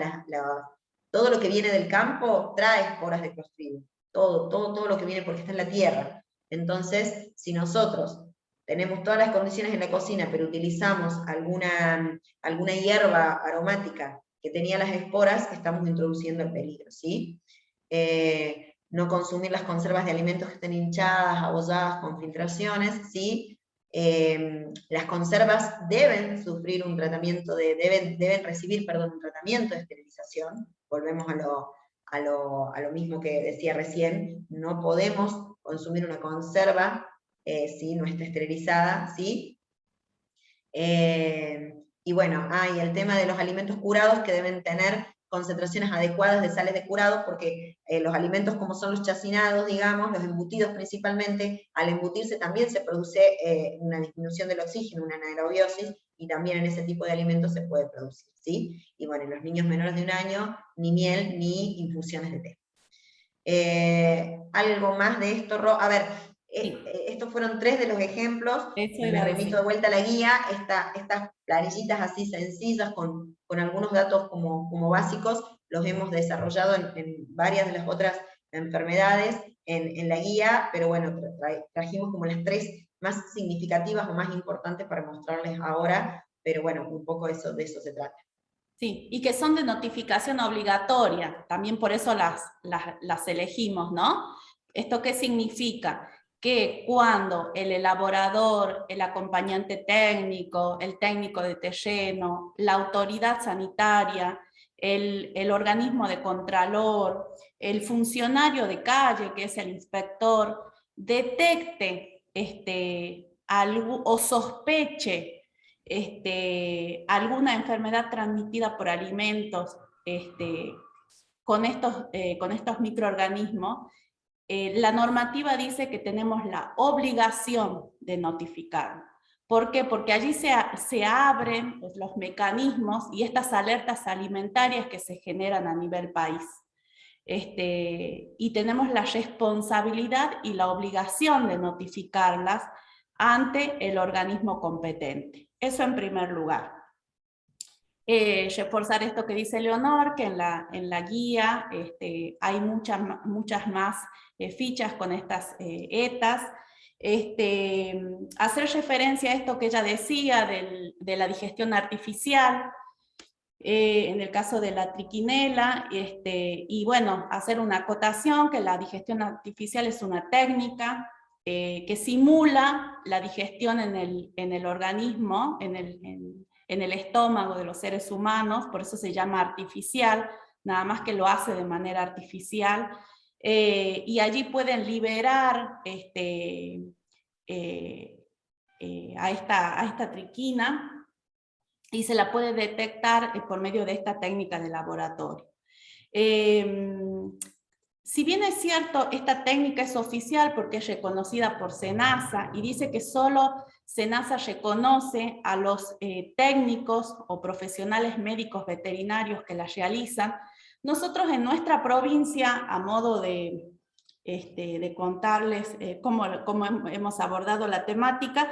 todo lo que viene del campo trae esporas de Clostridium. Todo lo que viene porque está en la tierra. Entonces, si nosotros tenemos todas las condiciones en la cocina, pero utilizamos alguna hierba aromática que tenía las esporas, estamos introduciendo el peligro, ¿sí? No consumir las conservas de alimentos que estén hinchadas, abolladas, con filtraciones, ¿sí? Las conservas deben sufrir un tratamiento, deben recibir, un tratamiento de esterilización. Volvemos a lo mismo que decía recién, no podemos consumir una conserva si no está esterilizada, ¿sí? Y bueno, y el tema de los alimentos curados, que deben tener concentraciones adecuadas de sales de curado, porque los alimentos como son los chacinados, digamos, los embutidos principalmente, al embutirse también se produce una disminución del oxígeno, una anaerobiosis, y también en ese tipo de alimentos se puede producir, ¿sí? Y bueno, en los niños menores de 1 año, ni miel ni infusiones de té. Algo más de esto, a ver, Estos fueron 3 de los ejemplos. Eso Me remito de vuelta a la guía, estas planillitas así sencillas con algunos datos como básicos, los hemos desarrollado en varias de las otras enfermedades en la guía, pero bueno, trajimos como las 3 más significativas o más importantes para mostrarles ahora, pero bueno, un poco de eso se trata. Sí, y que son de notificación obligatoria, también por eso las elegimos, ¿no? ¿Esto qué significa? Que cuando el elaborador, el acompañante técnico, el técnico de terreno, la autoridad sanitaria, el organismo de contralor, el funcionario de calle, que es el inspector, detecte algo o sospeche alguna enfermedad transmitida por alimentos con estos microorganismos, la normativa dice que tenemos la obligación de notificar. ¿Por qué? Porque allí se abren los mecanismos y estas alertas alimentarias que se generan a nivel país. Y tenemos la responsabilidad y la obligación de notificarlas ante el organismo competente. Eso en primer lugar. Reforzar esto que dice Leonor, que en la guía hay muchas más fichas con estas ETAs. Hacer referencia a esto que ella decía de la digestión artificial, en el caso de la triquinela, y bueno, hacer una acotación que la digestión artificial es una técnica que simula la digestión en el organismo, en el estómago de los seres humanos, por eso se llama artificial, nada más que lo hace de manera artificial, y allí pueden liberar a esta triquina, y se la puede detectar por medio de esta técnica de laboratorio. Si bien es cierto, esta técnica es oficial porque es reconocida por SENASA y dice que solo SENASA reconoce a los técnicos o profesionales médicos veterinarios que la realizan, nosotros en nuestra provincia, a modo de contarles cómo hemos abordado la temática,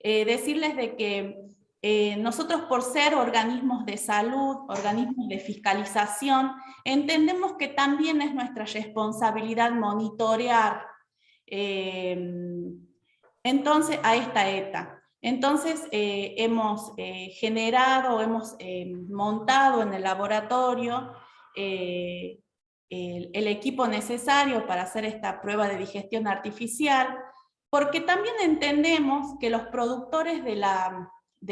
decirles de que nosotros, por ser organismos de salud, organismos de fiscalización, entendemos que también es nuestra responsabilidad monitorear entonces a esta ETA. Entonces hemos generado, hemos montado en el laboratorio el equipo necesario para hacer esta prueba de digestión artificial, porque también entendemos que los productores de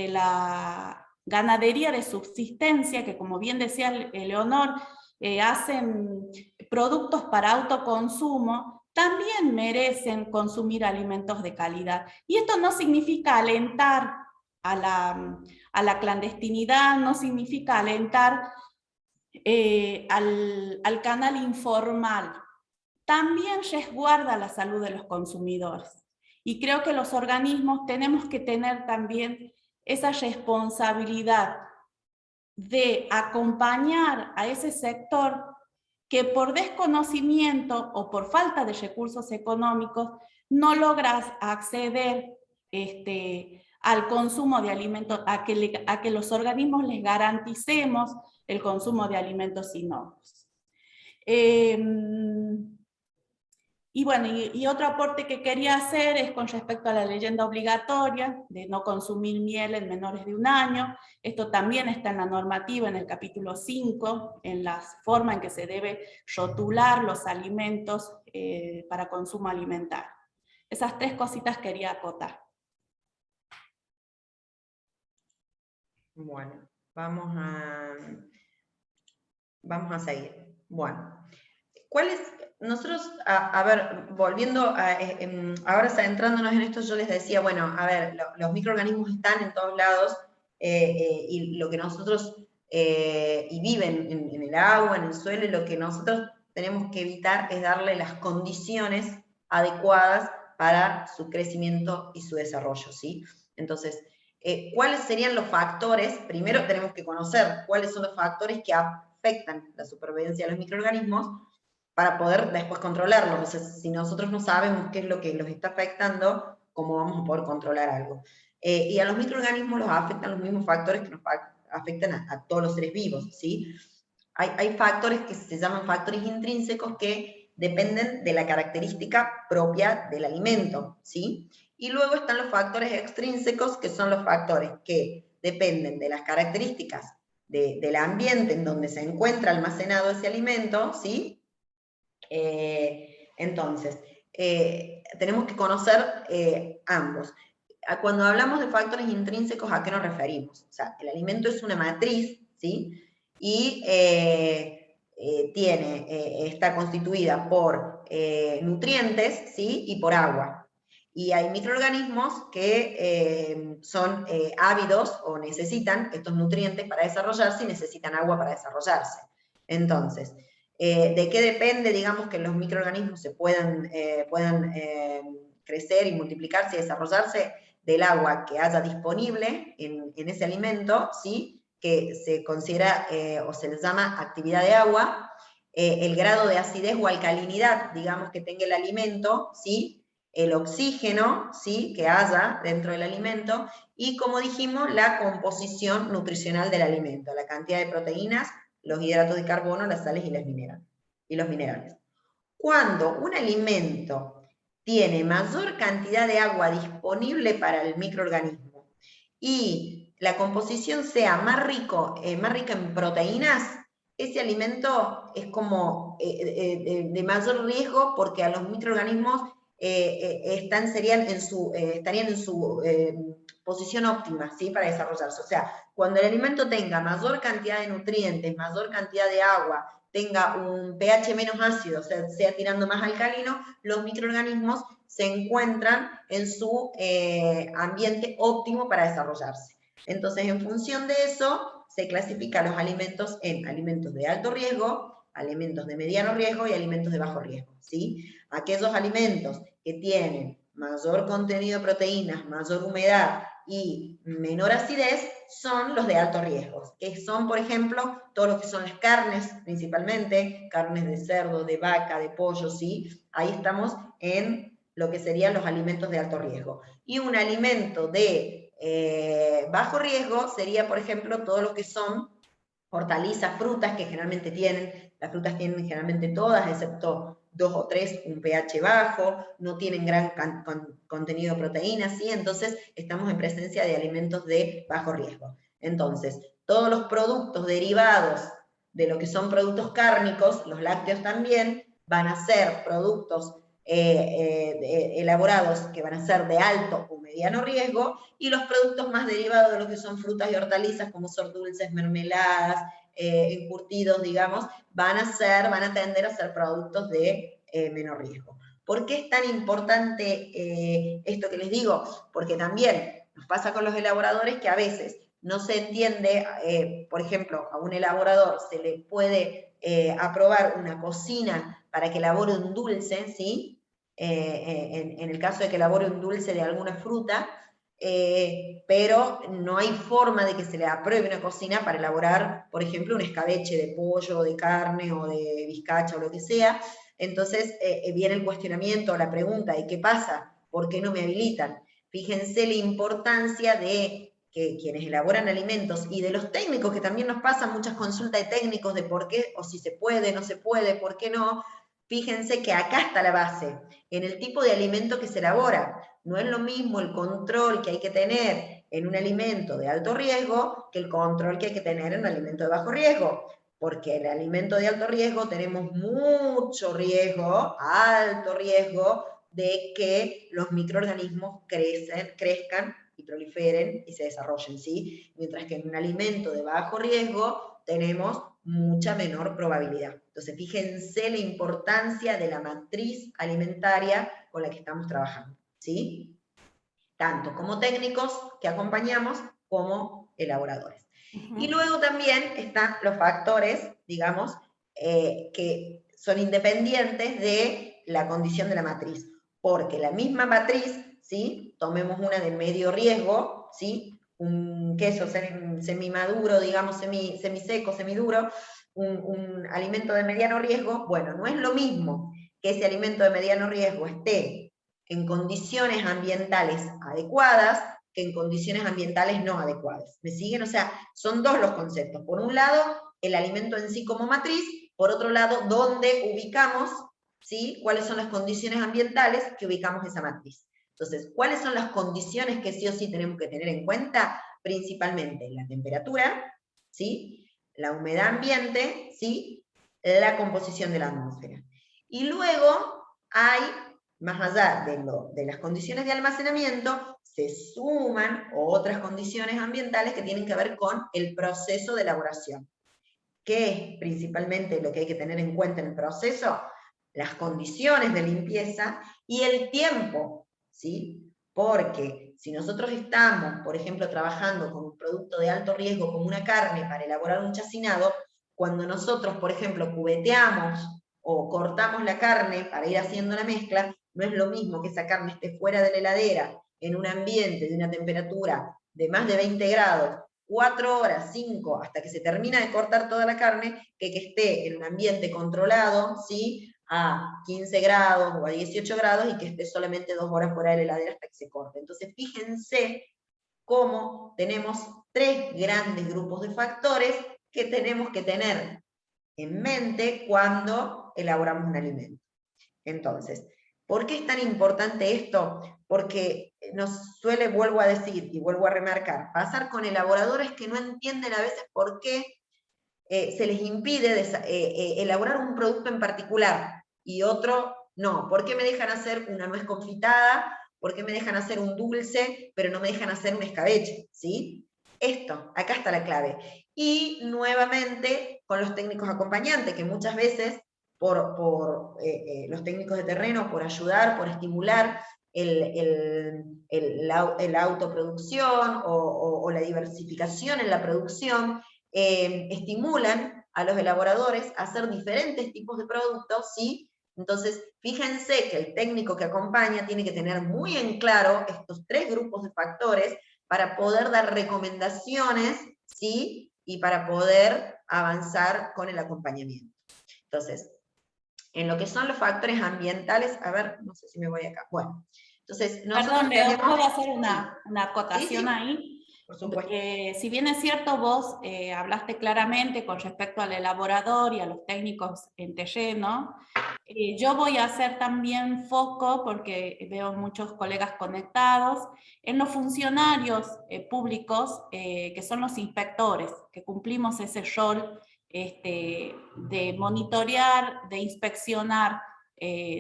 la ganadería de subsistencia, que como bien decía Leonor, hacen productos para autoconsumo, también merecen consumir alimentos de calidad. Y esto no significa alentar a la clandestinidad, no significa alentar al canal informal. También resguarda la salud de los consumidores. Y creo que los organismos tenemos que tener también esa responsabilidad de acompañar a ese sector que por desconocimiento o por falta de recursos económicos no logra acceder al consumo de alimentos, a que los organismos les garanticemos el consumo de alimentos inocuos. Y bueno, y otro aporte que quería hacer es con respecto a la leyenda obligatoria de no consumir miel en menores de 1 año. Esto también está en la normativa, en el capítulo 5, en la forma en que se debe rotular los alimentos para consumo alimentario. Esas 3 cositas quería acotar. Bueno, vamos a seguir. Bueno, nosotros, a ver, volviendo, ahora centrándonos en esto, yo les decía, bueno, a ver, los microorganismos están en todos lados, y lo que nosotros, y viven en el agua, en el suelo, y lo que nosotros tenemos que evitar es darle las condiciones adecuadas para su crecimiento y su desarrollo, ¿sí? Entonces, ¿cuáles serían los factores? Primero tenemos que conocer cuáles son los factores que afectan la supervivencia de los microorganismos, para poder después controlarlos. O sea, si nosotros no sabemos qué es lo que los está afectando, ¿cómo vamos a poder controlar algo? Y a los microorganismos los afectan los mismos factores que nos afectan a todos los seres vivos, ¿sí? Hay factores que se llaman factores intrínsecos que dependen de la característica propia del alimento, ¿sí? Y luego están los factores extrínsecos, que son los factores que dependen de las características del ambiente en donde se encuentra almacenado ese alimento, ¿sí? Entonces, tenemos que conocer ambos. Cuando hablamos de factores intrínsecos, ¿a qué nos referimos? O sea, el alimento es una matriz, ¿sí? Y está constituida por nutrientes, ¿sí? Y por agua. Y hay microorganismos que son ávidos o necesitan estos nutrientes para desarrollarse y necesitan agua para desarrollarse. Entonces, ¿de qué depende, digamos, que los microorganismos se puedan crecer y multiplicarse y desarrollarse? Del agua que haya disponible en ese alimento, ¿sí? Que se considera o se les llama actividad de agua, el grado de acidez o alcalinidad, digamos, que tenga el alimento, ¿sí? El oxígeno, ¿sí? Que haya dentro del alimento, y como dijimos, la composición nutricional del alimento, la cantidad de proteínas, los hidratos de carbono, las sales y los minerales. Cuando un alimento tiene mayor cantidad de agua disponible para el microorganismo y la composición sea más rica en proteínas, ese alimento es como de mayor riesgo porque a los microorganismos estarían en su posición óptima, ¿sí? Para desarrollarse. O sea, cuando el alimento tenga mayor cantidad de nutrientes, mayor cantidad de agua, tenga un pH menos ácido, o sea tirando más alcalino, los microorganismos se encuentran en su ambiente óptimo para desarrollarse. Entonces, en función de eso, se clasifican los alimentos en alimentos de alto riesgo, alimentos de mediano riesgo y alimentos de bajo riesgo, ¿sí? Aquellos alimentos que tienen mayor contenido de proteínas, mayor humedad y menor acidez son los de alto riesgo, que son, por ejemplo, todo lo que son las carnes, principalmente, carnes de cerdo, de vaca, de pollo, ¿sí? Ahí estamos en lo que serían los alimentos de alto riesgo. Y un alimento de bajo riesgo sería, por ejemplo, todo lo que son hortalizas, frutas, que generalmente las frutas tienen generalmente todas, excepto 2 o 3, un pH bajo, no tienen gran contenido de proteínas, ¿sí? Entonces estamos en presencia de alimentos de bajo riesgo. Entonces, todos los productos derivados de lo que son productos cárnicos, los lácteos también, van a ser productos elaborados que van a ser de alto o mediano riesgo, y los productos más derivados de lo que son frutas y hortalizas, como son dulces, mermeladas, encurtidos, digamos, van a tender a ser productos de menor riesgo. ¿Por qué es tan importante esto que les digo? Porque también nos pasa con los elaboradores que a veces no se entiende, por ejemplo, a un elaborador se le puede aprobar una cocina para que elabore un dulce, ¿sí? En el caso de que elabore un dulce de alguna fruta, pero no hay forma de que se le apruebe una cocina para elaborar, por ejemplo, un escabeche de pollo, de carne, o de bizcacha, o lo que sea. Entonces viene el cuestionamiento, la pregunta, ¿y qué pasa? ¿Por qué no me habilitan? Fíjense la importancia de que quienes elaboran alimentos, y de los técnicos, que también nos pasan muchas consultas de técnicos de por qué, o si se puede, no se puede, por qué no. Fíjense que acá está la base, en el tipo de alimento que se elabora. No es lo mismo el control que hay que tener en un alimento de alto riesgo que el control que hay que tener en un alimento de bajo riesgo. Porque en el alimento de alto riesgo tenemos mucho riesgo, alto riesgo, de que los microorganismos crezcan y proliferen y se desarrollen, ¿sí? Mientras que en un alimento de bajo riesgo tenemos mucha menor probabilidad. Entonces, fíjense la importancia de la matriz alimentaria con la que estamos trabajando, ¿sí? Tanto como técnicos que acompañamos, como elaboradores. Y luego también están los factores, digamos, que son independientes de la condición de la matriz, porque la misma matriz, ¿sí? Tomemos una de medio riesgo, ¿sí? Un queso semimaduro, digamos, semiseco, semiduro, un alimento de mediano riesgo, bueno, no es lo mismo que ese alimento de mediano riesgo esté en condiciones ambientales adecuadas que en condiciones ambientales no adecuadas. ¿Me siguen? O sea, son dos los conceptos. Por un lado, el alimento en sí como matriz, por otro lado, dónde ubicamos, ¿sí? Cuáles son las condiciones ambientales que ubicamos esa matriz. Entonces, ¿cuáles son las condiciones que sí o sí tenemos que tener en cuenta? Principalmente la temperatura, ¿sí? La humedad ambiente, ¿sí? La composición de la atmósfera. Y luego hay, más allá de las condiciones de almacenamiento, se suman otras condiciones ambientales que tienen que ver con el proceso de elaboración. ¿Qué es principalmente lo que hay que tener en cuenta en el proceso? Las condiciones de limpieza y el tiempo, ¿sí? Porque si nosotros estamos, por ejemplo, trabajando con un producto de alto riesgo como una carne para elaborar un chacinado, cuando nosotros, por ejemplo, cubeteamos o cortamos la carne para ir haciendo la mezcla, no es lo mismo que esa carne esté fuera de la heladera, en un ambiente de una temperatura de más de 20 grados, 4 horas, 5, hasta que se termina de cortar toda la carne, que esté en un ambiente controlado, ¿sí? A 15 grados o a 18 grados y que esté solamente 2 horas fuera de la heladera hasta que se corte. Entonces, fíjense cómo tenemos 3 grandes grupos de factores que tenemos que tener en mente cuando elaboramos un alimento. Entonces, ¿por qué es tan importante esto? Porque nos suele, vuelvo a decir y vuelvo a remarcar, pasar con elaboradores que no entienden a veces por qué se les impide elaborar un producto en particular y otro no. ¿Por qué me dejan hacer una nuez confitada? ¿Por qué me dejan hacer un dulce, pero no me dejan hacer un escabeche? ¿Sí? Esto, acá está la clave. Y nuevamente con los técnicos acompañantes, que muchas veces por los técnicos de terreno, por ayudar, por estimular la autoproducción o la diversificación en la producción, estimulan a los elaboradores a hacer diferentes tipos de productos, ¿sí? Entonces, fíjense que el técnico que acompaña tiene que tener muy en claro estos 3 grupos de factores para poder dar recomendaciones, ¿sí? Y para poder avanzar con el acompañamiento. Entonces, en lo que son los factores ambientales, a ver, no sé si me voy acá, bueno, entonces nosotros Perdón, Leo, tenemos... ¿puedo hacer una acotación ¿Sí? ahí? Por supuesto. Si bien es cierto, vos hablaste claramente con respecto al elaborador y a los técnicos en terreno, yo voy a hacer también foco, porque veo muchos colegas conectados, en los funcionarios públicos, que son los inspectores, que cumplimos ese rol de monitorear, de inspeccionar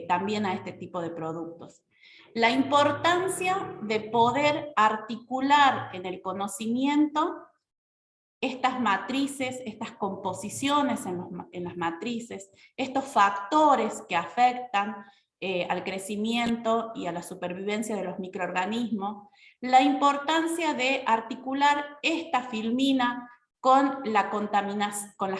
también a este tipo de productos. La importancia de poder articular en el conocimiento estas matrices, estas composiciones en las matrices, estos factores que afectan al crecimiento y a la supervivencia de los microorganismos, la importancia de articular esta filmina con las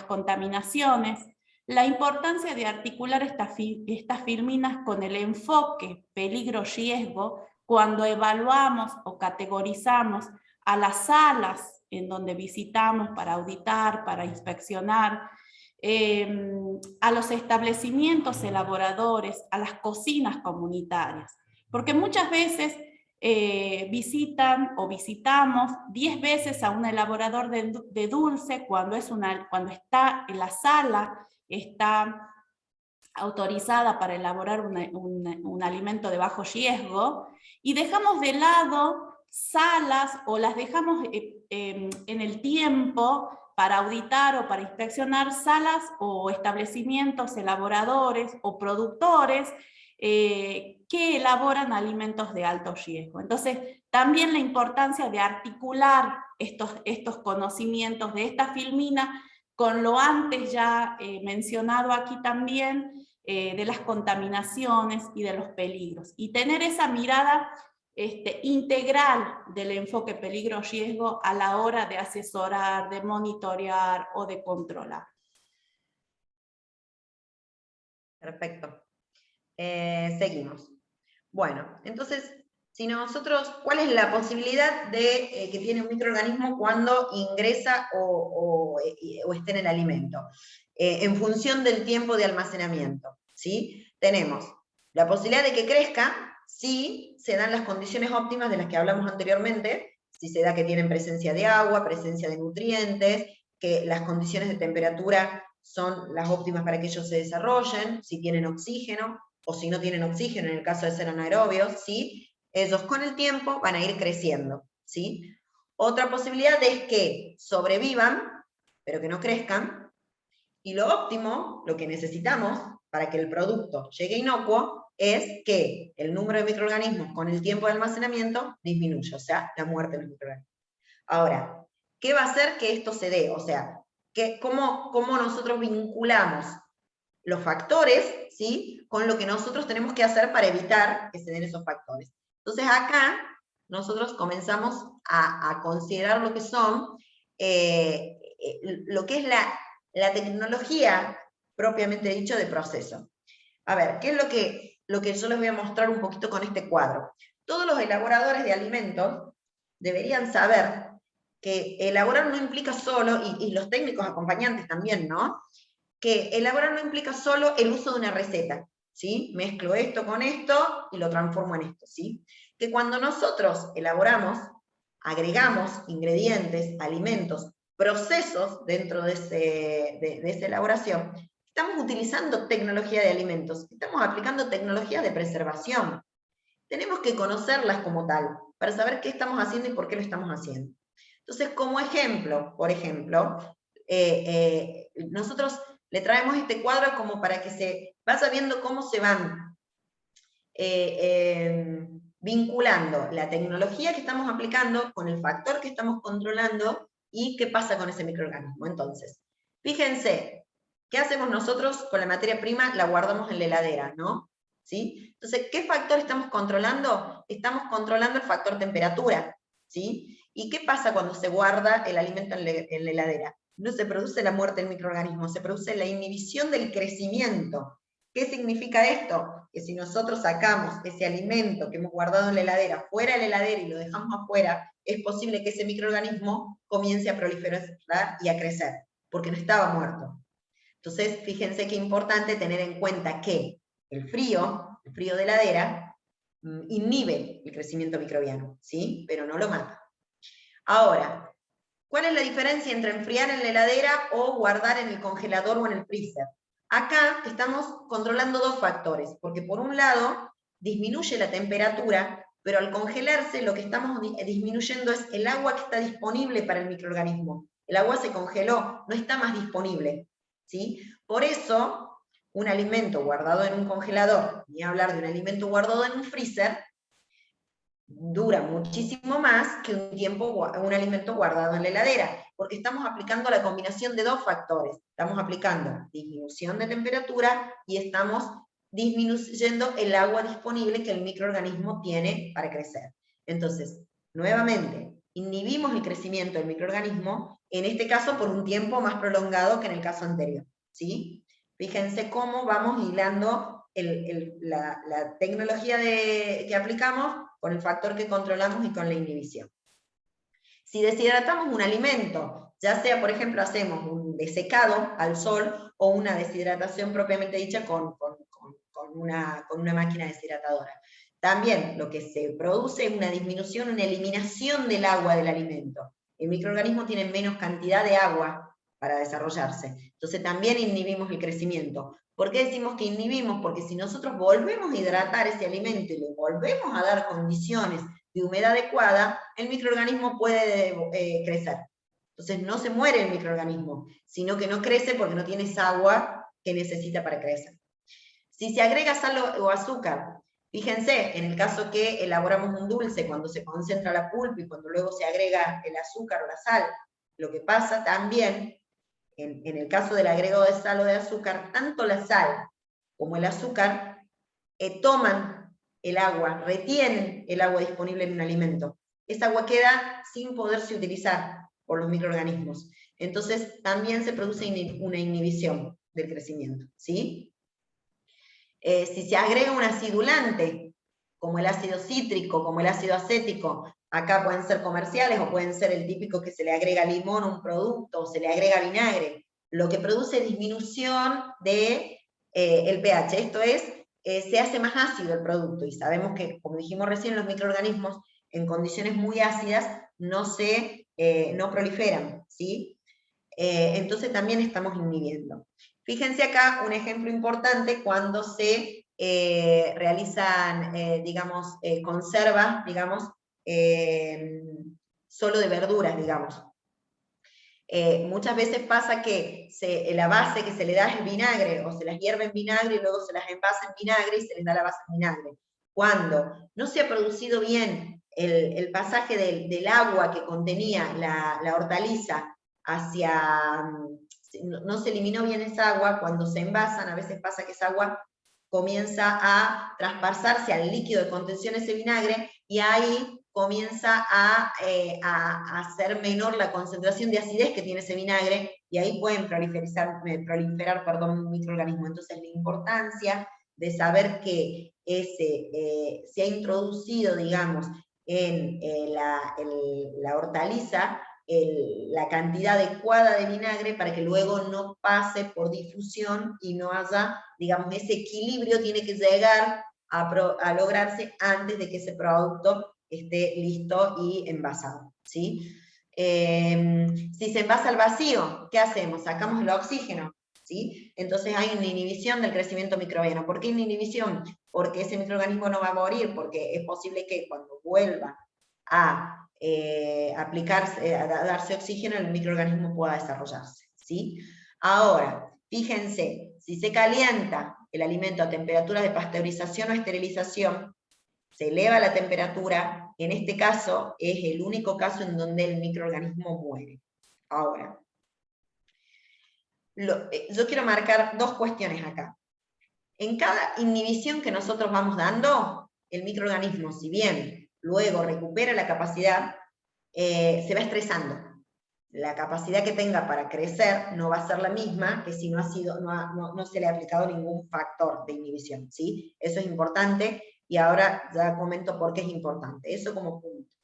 contaminaciones, la importancia de articular estas filminas con el enfoque peligro-riesgo cuando evaluamos o categorizamos a las salas en donde visitamos para auditar, para inspeccionar, a los establecimientos elaboradores, a las cocinas comunitarias. Porque muchas veces visitan o visitamos 10 veces a un elaborador de dulce cuando está en la sala, está autorizada para elaborar un alimento de bajo riesgo, y dejamos de lado salas o las dejamos en el tiempo para auditar o para inspeccionar salas o establecimientos elaboradores o productores que elaboran alimentos de alto riesgo. Entonces, también la importancia de articular estos conocimientos de esta filmina con lo antes ya mencionado aquí también, de las contaminaciones y de los peligros. Y tener esa mirada integral del enfoque peligro-riesgo a la hora de asesorar, de monitorear o de controlar. Perfecto. Seguimos. Bueno, entonces, si nosotros, ¿cuál es la posibilidad de que tiene un microorganismo cuando ingresa o esté en el alimento? En función del tiempo de almacenamiento, ¿sí? Tenemos la posibilidad de que crezca si se dan las condiciones óptimas de las que hablamos anteriormente, si se da que tienen presencia de agua, presencia de nutrientes, que las condiciones de temperatura son las óptimas para que ellos se desarrollen, si tienen oxígeno, o si no tienen oxígeno, en el caso de ser anaerobios, ¿sí? Ellos con el tiempo van a ir creciendo, ¿sí? Otra posibilidad es que sobrevivan, pero que no crezcan, y lo óptimo, lo que necesitamos para que el producto llegue inocuo, es que el número de microorganismos con el tiempo de almacenamiento disminuya, o sea, la muerte de los microorganismos. Ahora, ¿qué va a hacer que esto se dé? O sea, ¿cómo nosotros vinculamos los factores, ¿sí?, con lo que nosotros tenemos que hacer para evitar que se den esos factores? Entonces acá nosotros comenzamos a considerar lo que son, lo que es la tecnología propiamente dicho de proceso. A ver, ¿qué es lo que yo les voy a mostrar un poquito con este cuadro? Todos los elaboradores de alimentos deberían saber que elaborar no implica solo, y los técnicos acompañantes también, ¿no?, que elaborar no implica solo el uso de una receta, ¿sí? Mezclo esto con esto y lo transformo en esto, ¿sí? Que cuando nosotros elaboramos, agregamos ingredientes, alimentos, procesos dentro de esa elaboración, estamos utilizando tecnología de alimentos, estamos aplicando tecnología de preservación. Tenemos que conocerlas como tal, para saber qué estamos haciendo y por qué lo estamos haciendo. Entonces, como ejemplo, por ejemplo, nosotros le traemos este cuadro como para que se vaya viendo cómo se van vinculando la tecnología que estamos aplicando con el factor que estamos controlando y qué pasa con ese microorganismo. Entonces, fíjense, ¿qué hacemos nosotros con la materia prima? La guardamos en la heladera, ¿no? ¿Sí? Entonces, ¿qué factor estamos controlando? Estamos controlando el factor temperatura, ¿sí? ¿Y qué pasa cuando se guarda el alimento en la heladera? No se produce la muerte del microorganismo, se produce la inhibición del crecimiento. ¿Qué significa esto? Que si nosotros sacamos ese alimento que hemos guardado en la heladera fuera de la heladera y lo dejamos afuera, es posible que ese microorganismo comience a proliferar y a crecer, porque no estaba muerto. Entonces, fíjense qué importante tener en cuenta que el frío de heladera, inhibe el crecimiento microbiano, ¿sí? Pero no lo mata. Ahora, ¿cuál es la diferencia entre enfriar en la heladera o guardar en el congelador o en el freezer? Acá estamos controlando dos factores, porque por un lado disminuye la temperatura, pero al congelarse lo que estamos disminuyendo es el agua que está disponible para el microorganismo. El agua se congeló, no está más disponible, ¿sí? Por eso, un alimento guardado en un congelador, ni hablar de un alimento guardado en un freezer, dura muchísimo más que un alimento guardado en la heladera, porque estamos aplicando la combinación de dos factores. Estamos aplicando disminución de temperatura y estamos disminuyendo el agua disponible que el microorganismo tiene para crecer. Entonces, nuevamente, inhibimos el crecimiento del microorganismo, en este caso por un tiempo más prolongado que en el caso anterior, ¿sí? Fíjense cómo vamos hilando la tecnología que aplicamos con el factor que controlamos y con la inhibición. Si deshidratamos un alimento, ya sea, por ejemplo, hacemos un desecado al sol o una deshidratación propiamente dicha con una máquina deshidratadora. También lo que se produce es una disminución, una eliminación del agua del alimento. El microorganismo tiene menos cantidad de agua para desarrollarse. Entonces también inhibimos el crecimiento. ¿Por qué decimos que inhibimos? Porque si nosotros volvemos a hidratar ese alimento y le volvemos a dar condiciones de humedad adecuada, el microorganismo puede crecer. Entonces no se muere el microorganismo, sino que no crece porque no tiene esa agua que necesita para crecer. Si se agrega sal o azúcar, fíjense, en el caso que elaboramos un dulce, cuando se concentra la pulpa y cuando luego se agrega el azúcar o la sal, lo que pasa también, en el caso del agregado de sal o de azúcar, tanto la sal como el azúcar toman el agua, retienen el agua disponible en un alimento. Esa agua queda sin poderse utilizar por los microorganismos. Entonces también se produce una inhibición del crecimiento, ¿sí? Si se agrega un acidulante como el ácido cítrico, como el ácido acético, acá pueden ser comerciales o pueden ser el típico que se le agrega limón a un producto o se le agrega vinagre, lo que produce disminución de el pH. Esto es, se hace más ácido el producto, y sabemos que, como dijimos recién, los microorganismos en condiciones muy ácidas no proliferan, ¿sí? Entonces también estamos inhibiendo. Fíjense acá un ejemplo importante cuando se realizan, digamos, conservas, digamos, solo de verduras, digamos. Muchas veces pasa que la base que se le da es vinagre, o se las hierve en vinagre y luego se las envasa en vinagre y se les da la base en vinagre. Cuando no se ha producido bien el pasaje del agua que contenía la hortaliza hacia, no se eliminó bien esa agua, cuando se envasan, a veces pasa que esa agua comienza a traspasarse al líquido de contención ese vinagre, y ahí comienza a hacer menor la concentración de acidez que tiene ese vinagre, y ahí pueden proliferar microorganismos. Entonces la importancia de saber que se ha introducido, digamos, en la hortaliza, la cantidad adecuada de vinagre para que luego no pase por difusión y no haya, digamos, ese equilibrio tiene que llegar a lograrse antes de que ese producto esté listo y envasado, ¿sí? Si se envasa al vacío, ¿qué hacemos? Sacamos el oxígeno, ¿sí? Entonces hay una inhibición del crecimiento microbiano. ¿Por qué una inhibición? Porque ese microorganismo no va a morir, porque es posible que cuando vuelva a aplicarse, a darse oxígeno, el microorganismo pueda desarrollarse, ¿sí? Ahora, fíjense, si se calienta el alimento a temperaturas de pasteurización o esterilización, se eleva la temperatura, en este caso es el único caso en donde el microorganismo muere. Ahora, yo quiero marcar dos cuestiones acá. En cada inhibición que nosotros vamos dando, el microorganismo, si bien luego recupera la capacidad, se va estresando. La capacidad que tenga para crecer no va a ser la misma que si no se le ha aplicado ningún factor de inhibición, ¿sí? Eso es importante, y ahora ya comento por qué es importante. Eso como punto.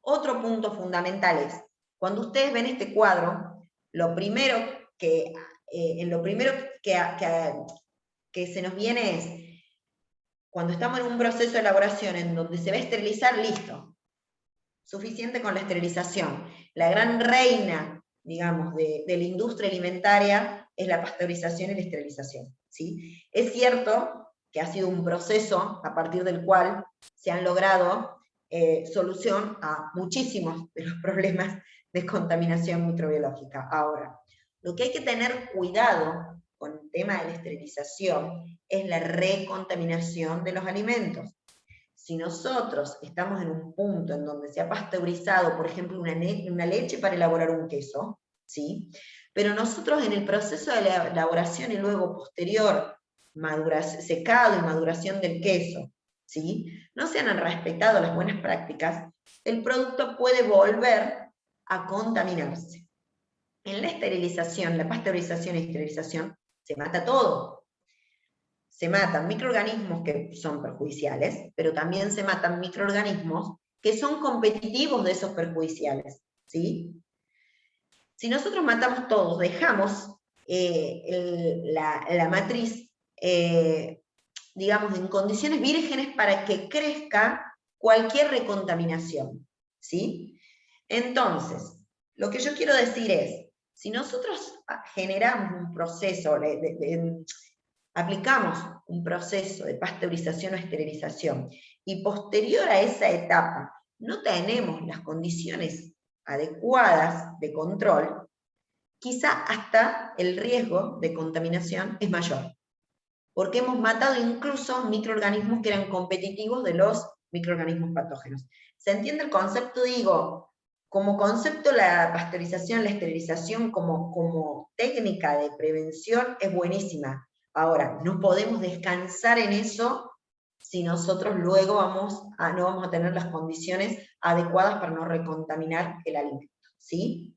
Otro punto fundamental es, cuando ustedes ven este cuadro, lo primero que se nos viene es, cuando estamos en un proceso de elaboración en donde se va a esterilizar, listo. Suficiente con la esterilización. La gran reina, digamos, de la industria alimentaria es la pasteurización y la esterilización, ¿sí? Es cierto que ha sido un proceso a partir del cual se han logrado solución a muchísimos de los problemas de contaminación microbiológica. Ahora, lo que hay que tener cuidado con el tema de la esterilización es la recontaminación de los alimentos. Si nosotros estamos en un punto en donde se ha pasteurizado, por ejemplo, una leche para elaborar un queso, ¿sí? Pero nosotros en el proceso de la elaboración y luego posterior, secado y maduración del queso, ¿sí? No se han respetado las buenas prácticas, el producto puede volver a contaminarse. En la esterilización, la pasteurización y esterilización, se mata todo. Se matan microorganismos que son perjudiciales, pero también se matan microorganismos que son competitivos de esos perjudiciales, ¿sí? Si nosotros matamos todos, dejamos la matriz, digamos, en condiciones vírgenes para que crezca cualquier recontaminación, ¿sí? Entonces, lo que yo quiero decir es, si nosotros generamos un proceso, aplicamos un proceso de pasteurización o esterilización, y posterior a esa etapa no tenemos las condiciones adecuadas de control, quizá hasta el riesgo de contaminación es mayor, porque hemos matado incluso microorganismos que eran competitivos de los microorganismos patógenos. ¿Se entiende el concepto? Digo, como concepto la pasteurización, la esterilización como técnica de prevención es buenísima. Ahora, no podemos descansar en eso si nosotros luego no vamos a tener las condiciones adecuadas para no recontaminar el alimento, ¿sí?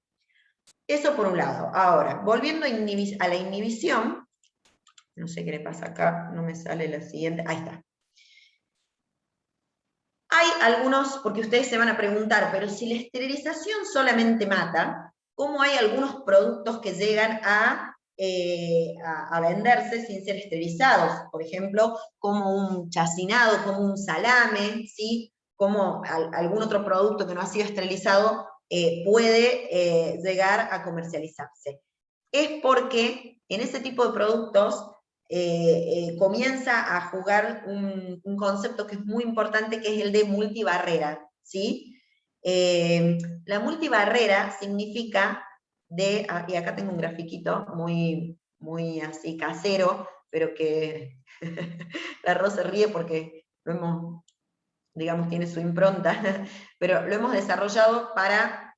Eso por un lado. Ahora, volviendo a la, no sé qué le pasa acá, no me sale la siguiente, ahí está. Hay algunos, porque ustedes se van a preguntar, pero si la esterilización solamente mata, ¿cómo hay algunos productos que llegan a venderse sin ser esterilizados? Por ejemplo, como un chacinado, como un salame, ¿sí? Como algún otro producto que no ha sido esterilizado puede llegar a comercializarse. Es porque en ese tipo de productos comienza a jugar un concepto que es muy importante, que es el de multibarrera, ¿sí? La multibarrera significa y acá tengo un grafiquito muy, muy así casero, pero que la Ros se ríe porque lo hemos, digamos, tiene su impronta, pero lo hemos desarrollado para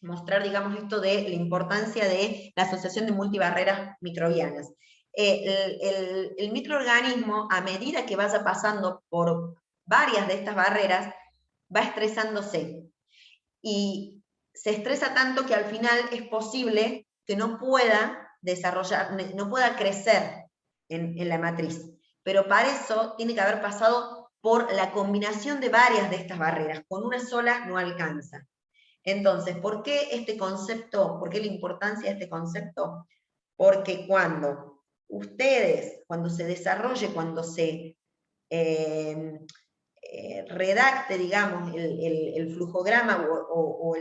mostrar, digamos, esto de la importancia de la asociación de multibarreras microbianas. El microorganismo, a medida que vaya pasando por varias de estas barreras, va estresándose. Y se estresa tanto que al final es posible que no pueda desarrollar, no pueda crecer en la matriz. Pero para eso tiene que haber pasado por la combinación de varias de estas barreras. Con una sola no alcanza. Entonces, ¿por qué este concepto? ¿Por qué la importancia de este concepto? Porque cuando se desarrolle, cuando se redacte, digamos, el flujograma o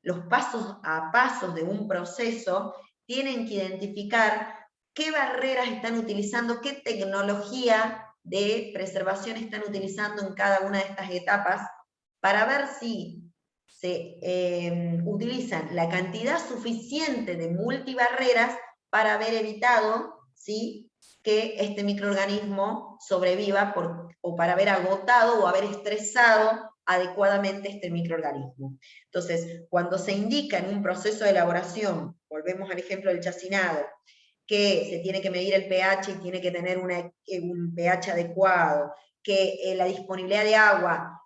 los pasos a pasos de un proceso, tienen que identificar qué barreras están utilizando, qué tecnología de preservación están utilizando en cada una de estas etapas, para ver si se utilizan la cantidad suficiente de multibarreras para haber evitado, ¿sí?, que este microorganismo sobreviva o para haber agotado o haber estresado adecuadamente este microorganismo. Entonces, cuando se indica en un proceso de elaboración, volvemos al ejemplo del chacinado, que se tiene que medir el pH y tiene que tener un pH adecuado, que la disponibilidad de agua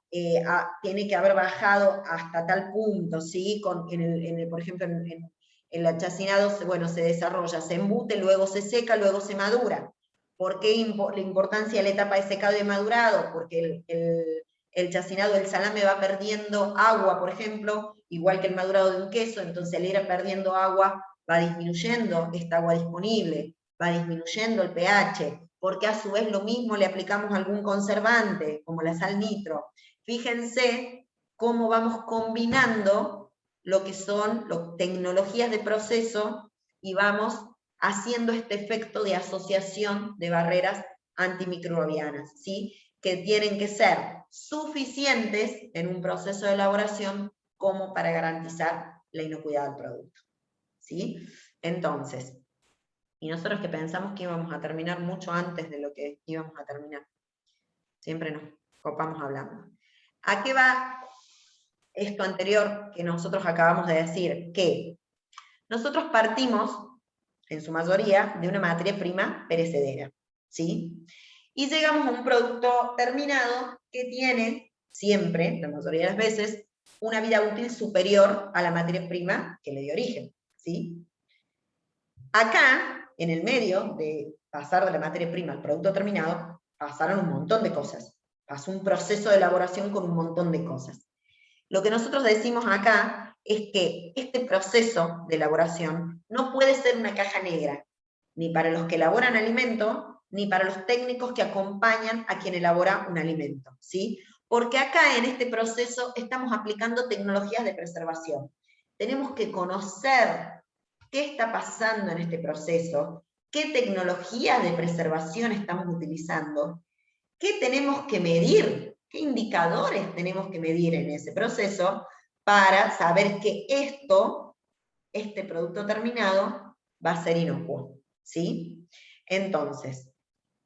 tiene que haber bajado hasta tal punto, ¿sí? Por ejemplo, en el chacinado, bueno, se desarrolla, se embute, luego se seca, luego se madura. ¿Por qué la importancia de la etapa de secado y de madurado? Porque el chacinado, el salame va perdiendo agua, por ejemplo, igual que el madurado de un queso, entonces al ir perdiendo agua va disminuyendo esta agua disponible, va disminuyendo el pH, porque a su vez lo mismo le aplicamos algún conservante, como la sal nitro. Fíjense cómo vamos combinando lo que son tecnologías de proceso y vamos haciendo este efecto de asociación de barreras antimicrobianas, ¿sí?, que tienen que ser suficientes en un proceso de elaboración como para garantizar la inocuidad del producto, ¿sí? Entonces, y nosotros que pensamos que íbamos a terminar mucho antes de lo que íbamos a terminar, siempre nos copamos hablando. ¿A qué va esto anterior que nosotros acabamos de decir? Que nosotros partimos, en su mayoría, de una materia prima perecedera, ¿sí? Y llegamos a un producto terminado que tiene siempre, la mayoría de las veces, una vida útil superior a la materia prima que le dio origen, ¿sí? Acá, en el medio de pasar de la materia prima al producto terminado, pasaron un montón de cosas. Pasó un proceso de elaboración con un montón de cosas. Lo que nosotros decimos acá es que este proceso de elaboración no puede ser una caja negra, ni para los que elaboran alimento, ni para los técnicos que acompañan a quien elabora un alimento, ¿sí? Porque acá en este proceso estamos aplicando tecnologías de preservación. Tenemos que conocer qué está pasando en este proceso, qué tecnologías de preservación estamos utilizando, qué tenemos que medir, qué indicadores tenemos que medir en ese proceso para saber que este producto terminado, va a ser inocuo, ¿sí? Entonces,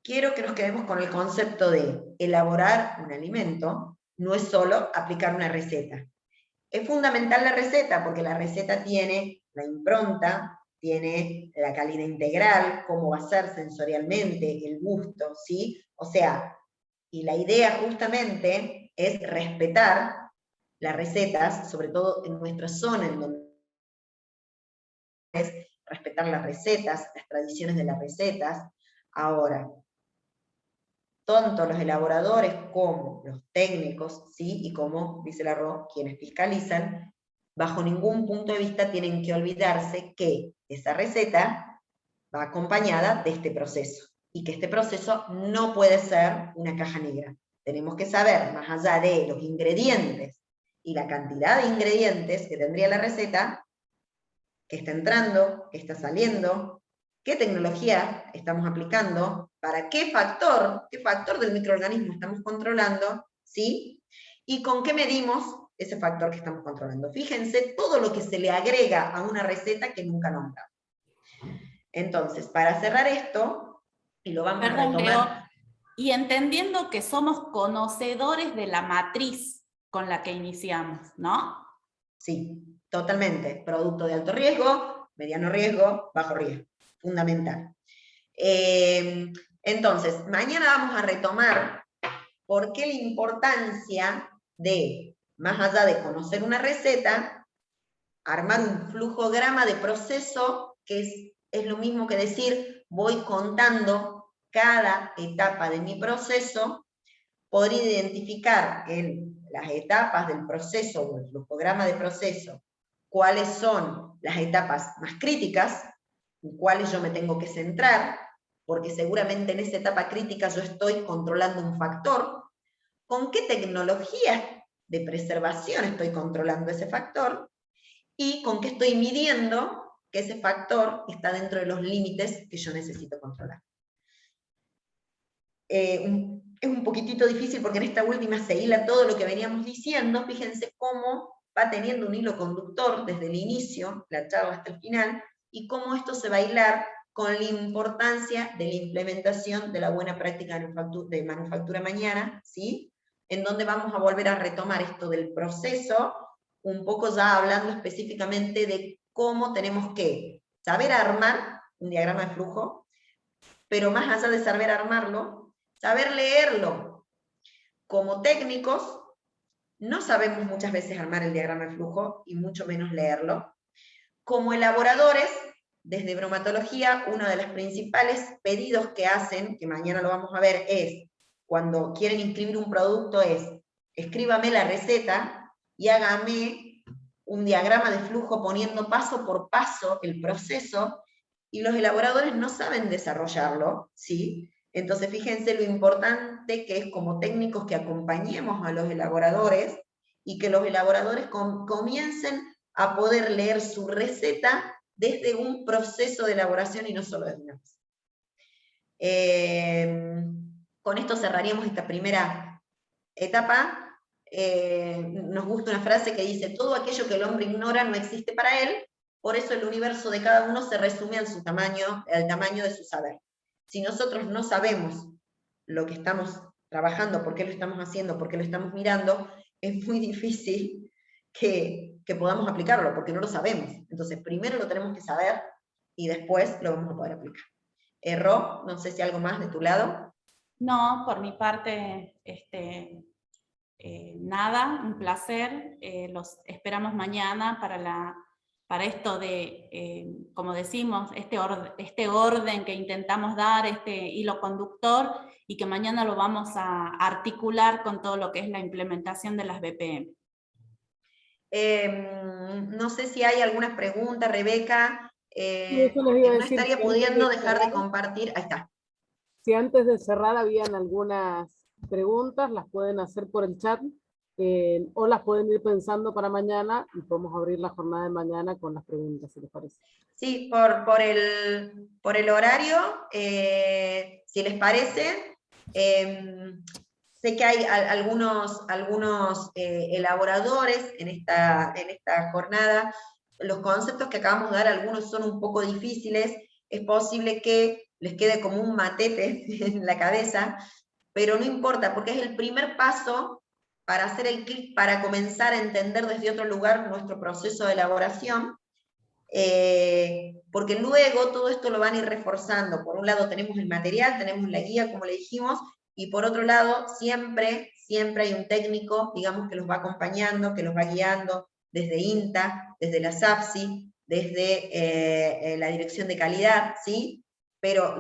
quiero que nos quedemos con el concepto de elaborar un alimento, no es solo aplicar una receta. Es fundamental la receta, porque la receta tiene la impronta, tiene la calidad integral, cómo va a ser sensorialmente, el gusto, ¿sí? O sea, y la idea justamente es respetar las recetas, sobre todo en nuestra zona, en donde es respetar las recetas, las tradiciones de las recetas. Ahora, tanto los elaboradores como los técnicos, ¿sí? Y como dice la RO, quienes fiscalizan, bajo ningún punto de vista tienen que olvidarse que esa receta va acompañada de este proceso, y que este proceso no puede ser una caja negra. Tenemos que saber, más allá de los ingredientes y la cantidad de ingredientes que tendría la receta, qué está entrando, qué está saliendo, qué tecnología estamos aplicando, para qué factor del microorganismo estamos controlando, ¿sí? Y con qué medimos ese factor que estamos controlando. Fíjense todo lo que se le agrega a una receta que nunca nombramos. Entonces, para cerrar esto, y lo vamos a retomar. Leo, y entendiendo que somos conocedores de la matriz con la que iniciamos, ¿no? Sí, totalmente. Producto de alto riesgo, mediano riesgo, bajo riesgo. Fundamental. Entonces, mañana vamos a retomar por qué la importancia de, más allá de conocer una receta, armar un flujograma de proceso, que es lo mismo que decir, voy contando cada etapa de mi proceso, poder identificar en las etapas del proceso o el flujograma de proceso cuáles son las etapas más críticas, en cuáles yo me tengo que centrar, porque seguramente en esa etapa crítica yo estoy controlando un factor, con qué tecnología de preservación estoy controlando ese factor, y con qué estoy midiendo que ese factor está dentro de los límites que yo necesito controlar. Es un poquitito difícil porque en esta última se hila todo lo que veníamos diciendo. Fíjense cómo va teniendo un hilo conductor desde el inicio, la charla hasta el final, y cómo esto se va a hilar con la importancia de la implementación de la buena práctica de manufactura mañana, ¿sí? En donde vamos a volver a retomar esto del proceso, un poco ya hablando específicamente de cómo tenemos que saber armar un diagrama de flujo, pero más allá de saber armarlo, saber leerlo. Como técnicos, no sabemos muchas veces armar el diagrama de flujo, y mucho menos leerlo. Como elaboradores, desde bromatología, uno de los principales pedidos que hacen, que mañana lo vamos a ver, es, cuando quieren inscribir un producto, es, escríbame la receta y hágame un diagrama de flujo poniendo paso por paso el proceso, y los elaboradores no saben desarrollarlo, ¿sí? Entonces fíjense lo importante que es como técnicos que acompañemos a los elaboradores, y que los elaboradores comiencen a poder leer su receta desde un proceso de elaboración y no solo desde una receta. Con esto cerraríamos esta primera etapa. Nos gusta una frase que dice, todo aquello que el hombre ignora no existe para él, por eso el universo de cada uno se resume al tamaño de su saber. Si nosotros no sabemos lo que estamos trabajando, por qué lo estamos haciendo, por qué lo estamos mirando, es muy difícil que podamos aplicarlo, porque no lo sabemos. Entonces, primero lo tenemos que saber, y después lo vamos a poder aplicar. Ro, no sé si algo más de tu lado. No, por mi parte, nada, un placer. Los esperamos mañana para esto de, como decimos, este orden que intentamos dar, este hilo conductor, y que mañana lo vamos a articular con todo lo que es la implementación de las BPM. No sé si hay algunas preguntas, Rebeca. Eso les iba a no decir, estaría pudiendo dejar de compartir. Ahí está. Si antes de cerrar habían algunas preguntas, las pueden hacer por el chat, o las pueden ir pensando para mañana, y podemos abrir la jornada de mañana con las preguntas, si les parece. Sí, por el horario, si les parece, sé que hay algunos elaboradores en esta jornada. Los conceptos que acabamos de dar, algunos son un poco difíciles, es posible que les quede como un matete en la cabeza, pero no importa, porque es el primer paso para hacer el clic, para comenzar a entender desde otro lugar nuestro proceso de elaboración, porque luego todo esto lo van a ir reforzando. Por un lado tenemos el material, tenemos la guía, como le dijimos, y por otro lado siempre hay un técnico, digamos, que los va acompañando, que los va guiando, desde INTA, desde la SAPSI, desde la dirección de calidad, ¿sí? pero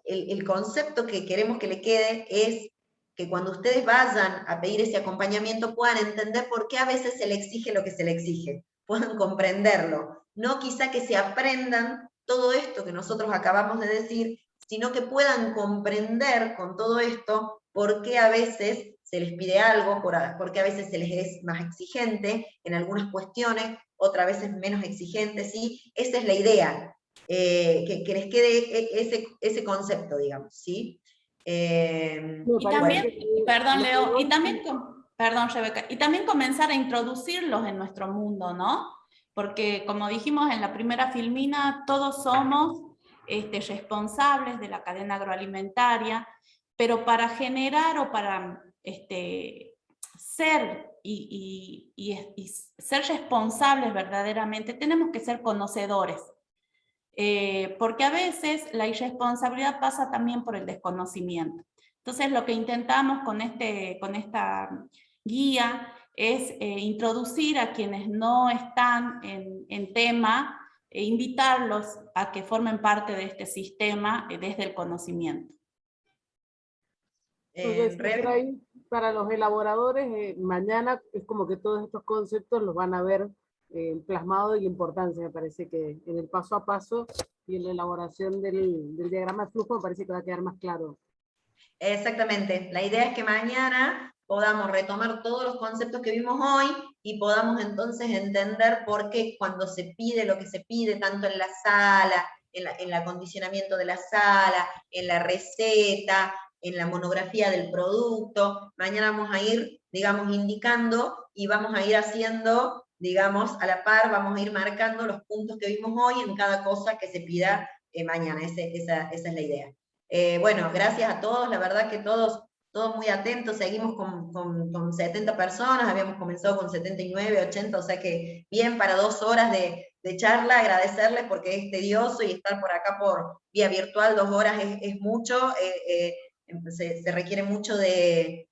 el concepto que queremos que le quede es que cuando ustedes vayan a pedir ese acompañamiento puedan entender por qué a veces se le exige lo que se le exige, puedan comprenderlo, no quizá que se aprendan todo esto que nosotros acabamos de decir, sino que puedan comprender con todo esto por qué a veces se les pide algo, por qué a veces se les es más exigente en algunas cuestiones, otras veces menos exigente, ¿sí? Esa es la idea, que les quede ese concepto, digamos, ¿sí? Y también, perdón Leo, y también, perdón Rebeca, y también comenzar a introducirlos en nuestro mundo, ¿no? Porque como dijimos en la primera filmina, todos somos responsables de la cadena agroalimentaria, pero para generar o para ser y ser responsables verdaderamente, tenemos que ser conocedores. Porque a veces la irresponsabilidad pasa también por el desconocimiento. Entonces lo que intentamos con esta guía es introducir a quienes no están en tema, e invitarlos a que formen parte de este sistema desde el conocimiento. Para los elaboradores, mañana es como que todos estos conceptos los van a ver plasmados, y la importancia, me parece que en el paso a paso y en la elaboración del diagrama de flujo me parece que va a quedar más claro. Exactamente, la idea es que mañana podamos retomar todos los conceptos que vimos hoy y podamos entonces entender por qué cuando se pide lo que se pide, tanto en la sala, en el acondicionamiento de la sala, en la receta, en la monografía del producto, mañana vamos a ir, digamos, indicando y vamos a ir haciendo, digamos, a la par, vamos a ir marcando los puntos que vimos hoy en cada cosa que se pida mañana, esa es la idea. Bueno, gracias a todos, la verdad que todos muy atentos, seguimos con 70 personas, habíamos comenzado con 79, 80, o sea que bien para 2 horas de charla, agradecerles porque es tedioso y estar por acá por vía virtual 2 horas es mucho, se requiere mucho de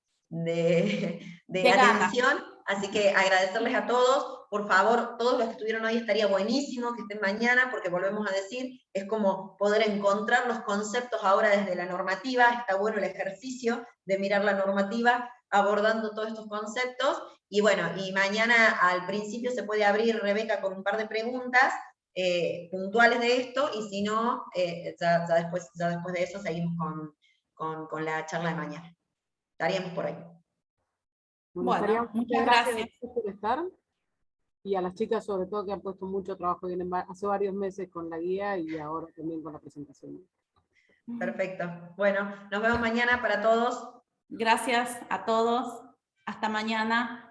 atención, así que agradecerles a todos. Por favor, todos los que estuvieron hoy estaría buenísimo que estén mañana, porque volvemos a decir, es como poder encontrar los conceptos ahora desde la normativa, está bueno el ejercicio de mirar la normativa abordando todos estos conceptos, y bueno, y mañana al principio se puede abrir, Rebeca, con un par de preguntas puntuales de esto, y si no, ya después de eso seguimos con la charla de mañana. Estaríamos por ahí. Bueno, muchas gracias por estar. Y a las chicas sobre todo que han puesto mucho trabajo, vienen hace varios meses con la guía y ahora también con la presentación. Perfecto. Bueno, nos vemos mañana para todos. Gracias a todos. Hasta mañana.